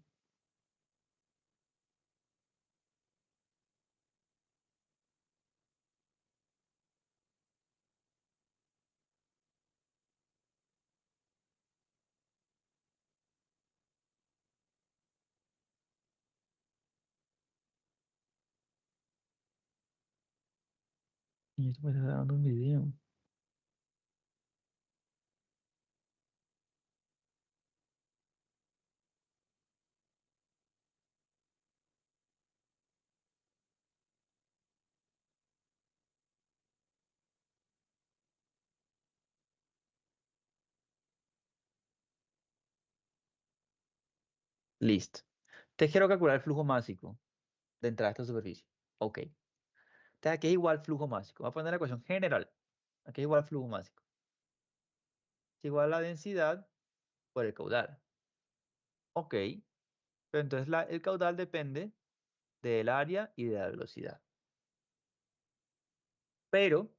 Y esto me está dando un video. Listo. Te quiero calcular el flujo másico de entrada a esta superficie. Ok. Entonces aquí es igual flujo másico. Voy a poner la ecuación general. Aquí es igual flujo másico. Es igual la densidad por el caudal. Ok. Pero entonces el caudal depende del área y de la velocidad. Pero,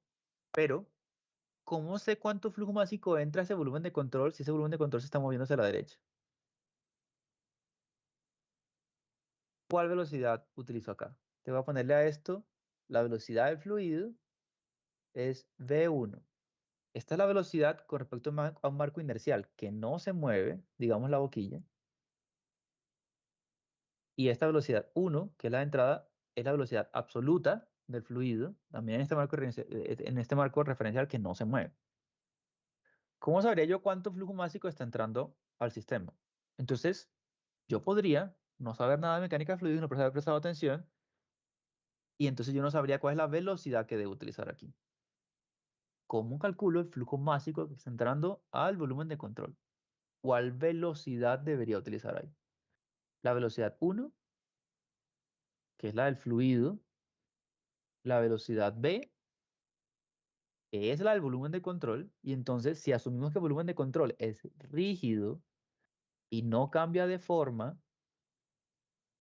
¿cómo sé cuánto flujo másico entra a ese volumen de control si ese volumen de control se está moviendo hacia la derecha? ¿Cuál velocidad utilizo acá? Te voy a ponerle a esto la velocidad del fluido es V1. Esta es la velocidad con respecto a un marco inercial que no se mueve, digamos la boquilla. Y esta velocidad 1, que es la de entrada, es la velocidad absoluta del fluido, también en este marco referencial que no se mueve. ¿Cómo sabría yo cuánto flujo másico está entrando al sistema? Entonces, yo podría no saber nada de mecánica de fluidos y no haber prestado atención, y entonces yo no sabría cuál es la velocidad que debo utilizar aquí. ¿Cómo calculo el flujo másico que está entrando al volumen de control? ¿Cuál velocidad debería utilizar ahí? La velocidad 1, que es la del fluido, la velocidad B, que es la del volumen de control, y entonces si asumimos que el volumen de control es rígido y no cambia de forma,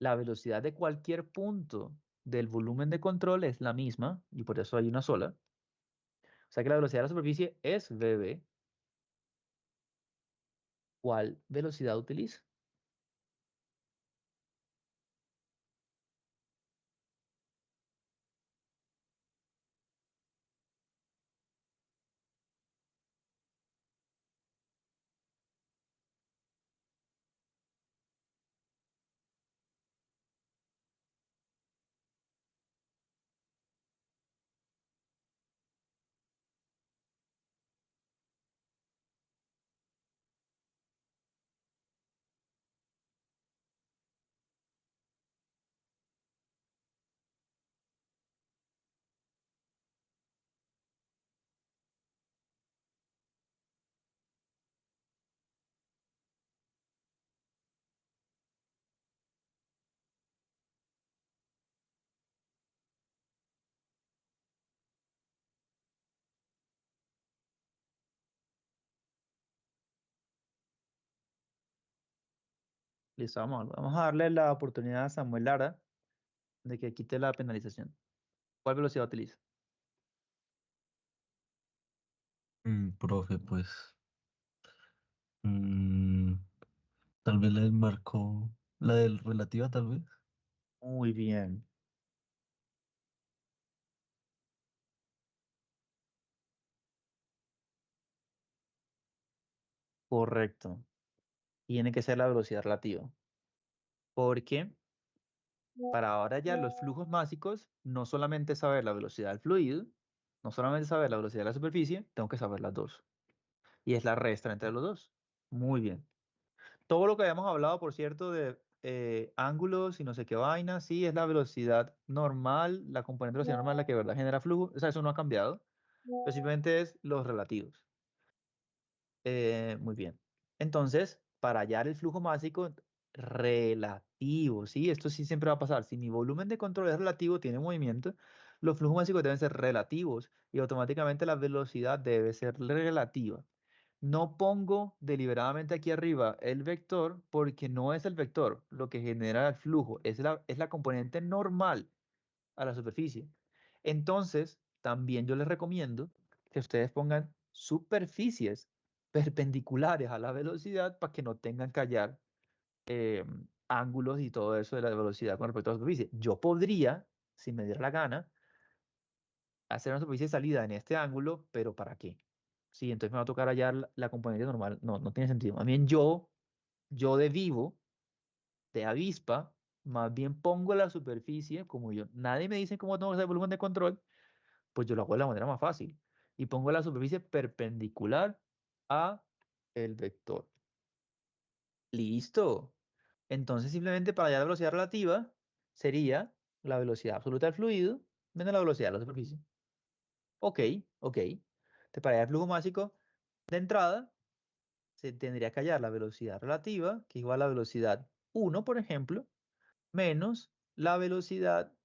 la velocidad de cualquier punto del volumen de control es la misma, y por eso hay una sola. O sea que la velocidad de la superficie es VB. ¿Cuál velocidad utiliza? Listo, vamos a darle la oportunidad a Samuel Lara de que quite la penalización. ¿Cuál velocidad utiliza? Profe, pues mm, tal vez la del marco, la del relativa, tal vez. Muy bien, correcto. Tiene que ser la velocidad relativa. Porque para ahora ya los flujos máxicos, no solamente saber la velocidad del fluido, no solamente saber la velocidad de la superficie, tengo que saber las dos. Y es la resta entre los dos. Muy bien. Todo lo que habíamos hablado, por cierto, de ángulos y no sé qué vaina, sí, es la velocidad normal, la componente de velocidad normal la que de verdad genera flujo. O sea, eso no ha cambiado. Pero simplemente es los relativos. Muy bien. Entonces, para hallar el flujo másico relativo, ¿sí? Esto sí siempre va a pasar. Si mi volumen de control es relativo, tiene movimiento, los flujos máxicos deben ser relativos y automáticamente la velocidad debe ser relativa. No pongo deliberadamente aquí arriba el vector porque no es el vector lo que genera el flujo, es la componente normal a la superficie. Entonces, también yo les recomiendo que ustedes pongan superficies perpendiculares a la velocidad para que no tengan que hallar ángulos y todo eso de la velocidad con respecto a la superficie. Yo podría, si me diera la gana, hacer una superficie de salida en este ángulo, pero ¿para qué? Sí, entonces me va a tocar hallar la componente normal. No, no tiene sentido. Más bien yo de vivo, de avispa, más bien pongo la superficie, como yo, nadie me dice cómo tengo que hacer el volumen de control, pues yo lo hago de la manera más fácil. Y pongo la superficie perpendicular a el vector. Listo. Entonces simplemente para hallar la velocidad relativa sería la velocidad absoluta del fluido menos la velocidad de la superficie. Ok, ok. Entonces para hallar el flujo másico de entrada se tendría que hallar la velocidad relativa, que es igual a la velocidad 1, por ejemplo, menos la velocidad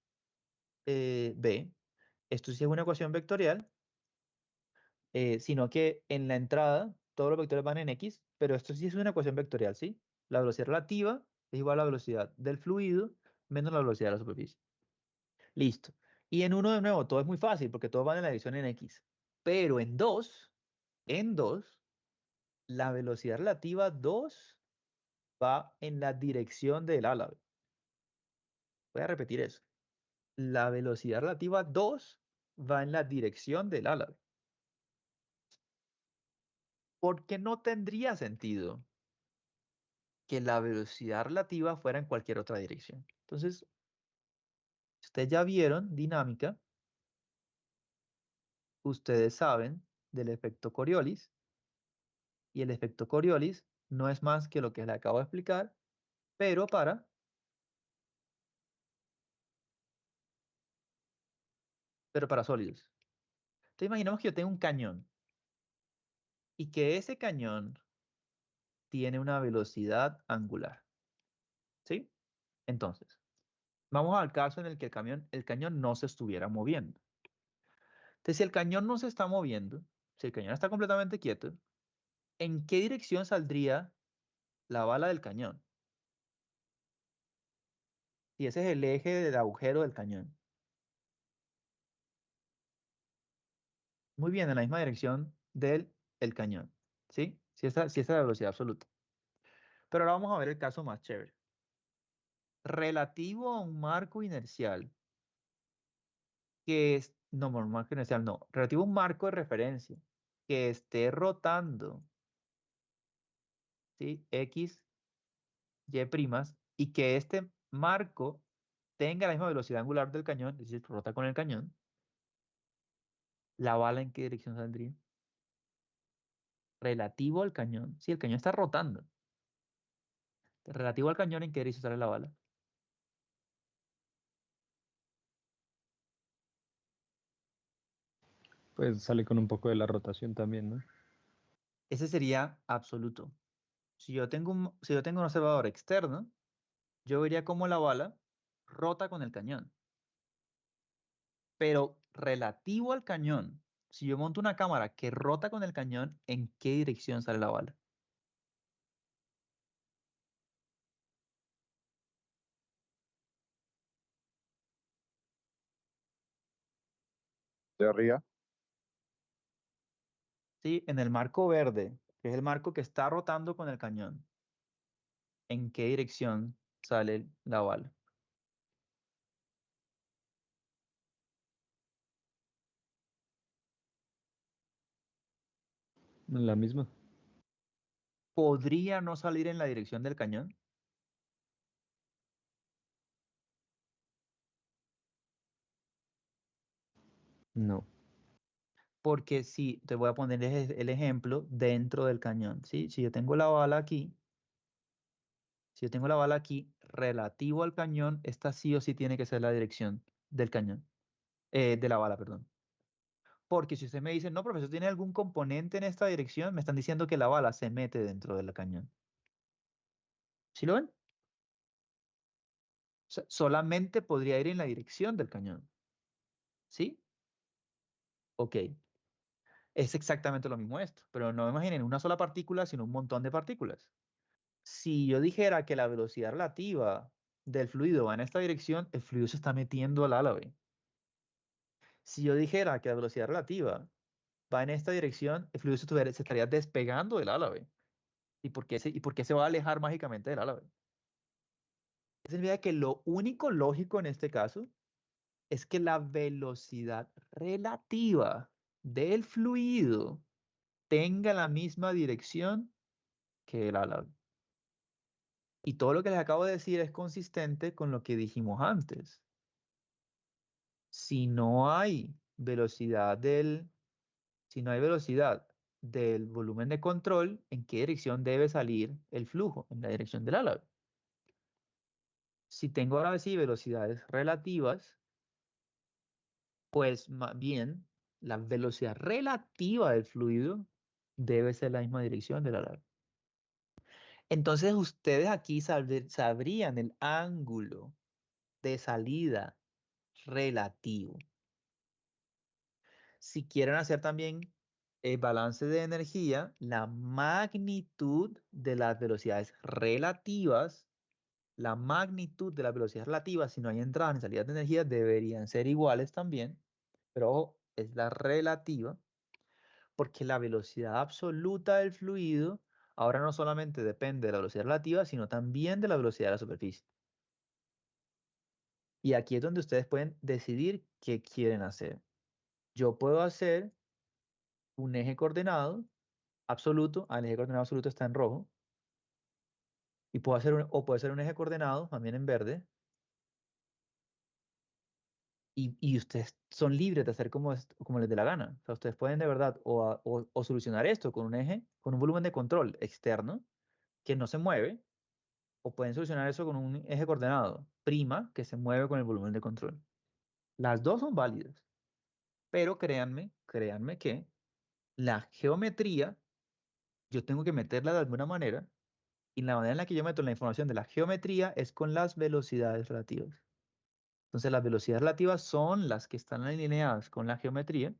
v. Esto sí es una ecuación vectorial, sino que en la entrada todos los vectores van en x, pero esto sí es una ecuación vectorial, ¿sí? La velocidad relativa es igual a la velocidad del fluido menos la velocidad de la superficie. Listo. Y en 1 de nuevo, todo es muy fácil porque todos van en la dirección en x. Pero en 2, la velocidad relativa 2 va en la dirección del ala. Voy a repetir eso. La velocidad relativa 2 va en la dirección del ala. Porque no tendría sentido que la velocidad relativa fuera en cualquier otra dirección. Entonces, ustedes ya vieron dinámica, ustedes saben del efecto Coriolis, y el efecto Coriolis no es más que lo que les acabo de explicar, pero para sólidos. Entonces, imaginemos que yo tengo un cañón y que ese cañón tiene una velocidad angular. ¿Sí? Entonces, vamos al caso en el que el cañón no se estuviera moviendo. Entonces, si el cañón no se está moviendo, si el cañón está completamente quieto, ¿en qué dirección saldría la bala del cañón? Si ese es el eje del agujero del cañón. Muy bien, en la misma dirección del cañón. ¿Sí? Si esta es la velocidad absoluta. Pero ahora vamos a ver el caso más chévere. Relativo a un marco inercial, que es, no, marco inercial no, relativo a un marco de referencia, que esté rotando, ¿sí? X, Y primas, y que este marco tenga la misma velocidad angular del cañón, es decir, rota con el cañón, ¿la bala en qué dirección saldría? Relativo al cañón. Sí, el cañón está rotando. Relativo al cañón, ¿en qué dirección sale la bala? Pues sale con un poco de la rotación también, ¿no? Ese sería absoluto. Si yo tengo un observador externo, yo vería cómo la bala rota con el cañón. Pero relativo al cañón, si yo monto una cámara que rota con el cañón, ¿en qué dirección sale la bala? De arriba. Sí, en el marco verde, que es el marco que está rotando con el cañón. ¿En qué dirección sale la bala? La misma. ¿Podría no salir en la dirección del cañón? No. Porque si, te voy a poner el ejemplo dentro del cañón, ¿sí? Si yo tengo la bala aquí, relativo al cañón, esta sí o sí tiene que ser la dirección del cañón, de la bala, perdón. Porque si usted me dice, no, profesor, ¿tiene algún componente en esta dirección? Me están diciendo que la bala se mete dentro del cañón. ¿Sí lo ven? O sea, solamente podría ir en la dirección del cañón. ¿Sí? Ok. Es exactamente lo mismo esto, pero no imaginen una sola partícula, sino un montón de partículas. Si yo dijera que la velocidad relativa del fluido va en esta dirección, el fluido se está metiendo al ala B. Si yo dijera que la velocidad relativa va en esta dirección, el fluido se estaría despegando del ala B. ¿Y por qué se va a alejar mágicamente del ala B? Eso significa que lo único lógico en este caso es que la velocidad relativa del fluido tenga la misma dirección que el ala B. Y todo lo que les acabo de decir es consistente con lo que dijimos antes. Si no hay velocidad del volumen de control, ¿en qué dirección debe salir el flujo? En la dirección del ala B. Si tengo ahora sí velocidades relativas, pues más bien la velocidad relativa del fluido debe ser la misma dirección del ala B. Entonces ustedes aquí sabrían el ángulo de salida relativo. Si quieren hacer también el balance de energía, la magnitud de las velocidades relativas, si no hay entradas ni salidas de energía, deberían ser iguales también, pero ojo, es la relativa, porque la velocidad absoluta del fluido ahora no solamente depende de la velocidad relativa, sino también de la velocidad de la superficie. Y aquí es donde ustedes pueden decidir qué quieren hacer. Yo puedo hacer un eje coordenado absoluto, el eje coordenado absoluto está en rojo, y puedo hacer o puede ser un eje coordenado también en verde, y ustedes son libres de hacer como les dé la gana. O sea, ustedes pueden de verdad o solucionar esto con un eje, con un volumen de control externo que no se mueve, o pueden solucionar eso con un eje coordenado prima que se mueve con el volumen de control. Las dos son válidas, pero créanme que la geometría yo tengo que meterla de alguna manera, y la manera en la que yo meto la información de la geometría es con las velocidades relativas. Entonces, las velocidades relativas son las que están alineadas con la geometría.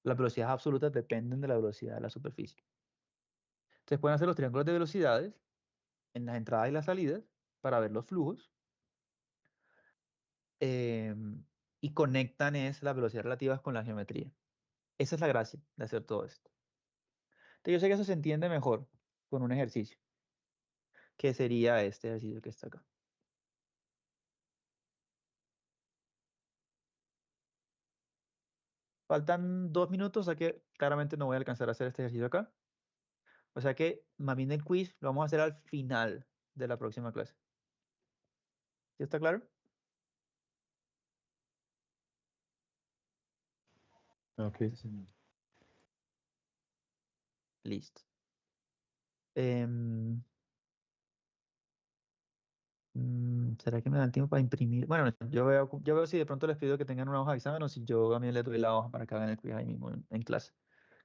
Las velocidades absolutas dependen de la velocidad de la superficie. Entonces, pueden hacer los triángulos de velocidades en las entradas y las salidas para ver los flujos. Y conectan las velocidades relativas con la geometría. Esa es la gracia de hacer todo esto. Entonces, yo sé que eso se entiende mejor con un ejercicio, que sería este ejercicio que está acá. Faltan 2 minutos, o sea que claramente no voy a alcanzar a hacer este ejercicio acá. O sea que más bien el quiz lo vamos a hacer al final de la próxima clase. ¿Sí está claro? Ok. Listo. ¿Será que me da el tiempo para imprimir? Bueno, yo veo si de pronto les pido que tengan una hoja de examen o si yo también les doy la hoja para que hagan el quiz ahí mismo en clase.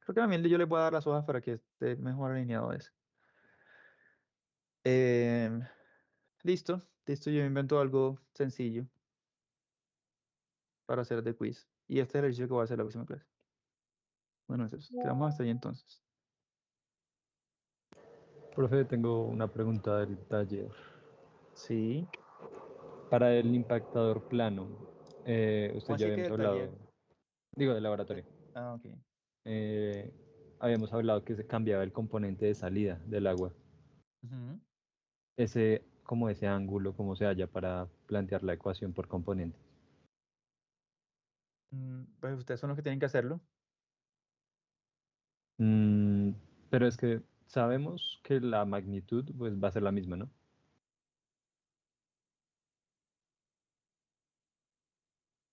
Creo que también yo les voy a dar las hojas para que esté mejor alineado eso. Em, listo, yo invento algo sencillo para hacer de quiz. Y este es el ejercicio que voy a hacer la próxima clase. Bueno, eso quedamos hasta ahí entonces. Profe, tengo una pregunta del taller. Sí. Para el impactador plano, usted ¿Cómo ya así que habíamos del taller? hablado, digo, del laboratorio. Ah, ok. Habíamos hablado que se cambiaba el componente de salida del agua. Ujú. Como ese ángulo, cómo se halla para plantear la ecuación por componentes. Pues ustedes son los que tienen que hacerlo. Mm, pero es que sabemos que la magnitud pues, va a ser la misma, ¿no?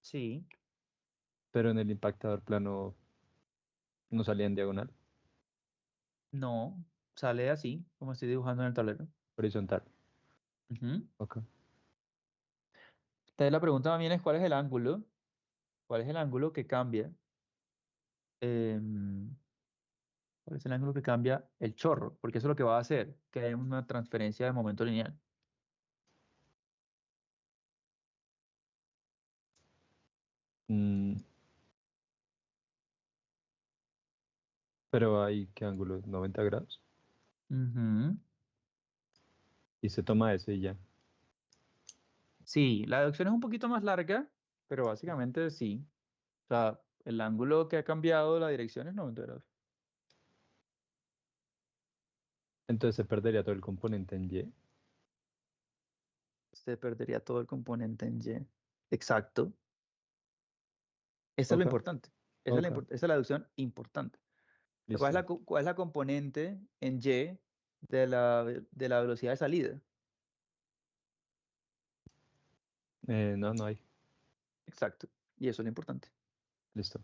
Sí. Pero en el impactador plano no salía en diagonal, No, sale así, como estoy dibujando en el tablero. horizontal. Ujú. Ok. Entonces la pregunta también es ¿cuál es el ángulo? ¿Cuál es el ángulo que cambia? em, ¿Cuál es el ángulo que cambia el chorro? Porque eso es lo que va a hacer, que haya una transferencia de momento lineal. Mm, pero hay qué ángulo, 90 grados. Ujú. Y se toma ese y ya. Sí, la deducción es un poquito más larga, pero básicamente sí. O sea, el ángulo que ha cambiado la dirección es 90 grados. Entonces se perdería todo el componente en Y. Se perdería todo el componente en Y. Exacto. Eso es lo Ok, importante. ok, Esa es la deducción importante. O sea, listo. cuál es la componente en Y de la velocidad de salida? No, no hay. Exacto. Y eso es lo importante. Listo.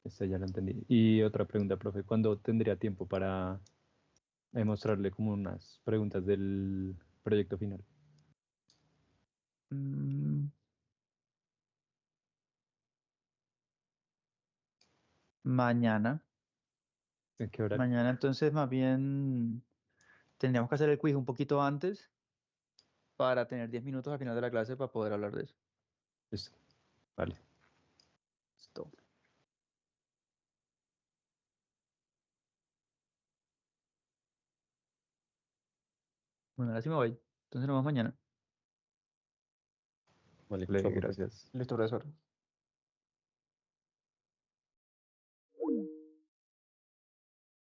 Este ya lo entendí. Y otra pregunta, profe. ¿Cuándo tendría tiempo para mostrarle como unas preguntas del proyecto final? Mm, mañana. ¿En qué horario? Mañana entonces más bien tendríamos que hacer el quiz un poquito antes para tener 10 minutos al final de la clase para poder hablar de eso. Listo. Vale. Listo. Bueno, ahora sí me voy. Entonces nos vemos mañana. Vale, Vale, chao, profe. gracias. Listo, profesor.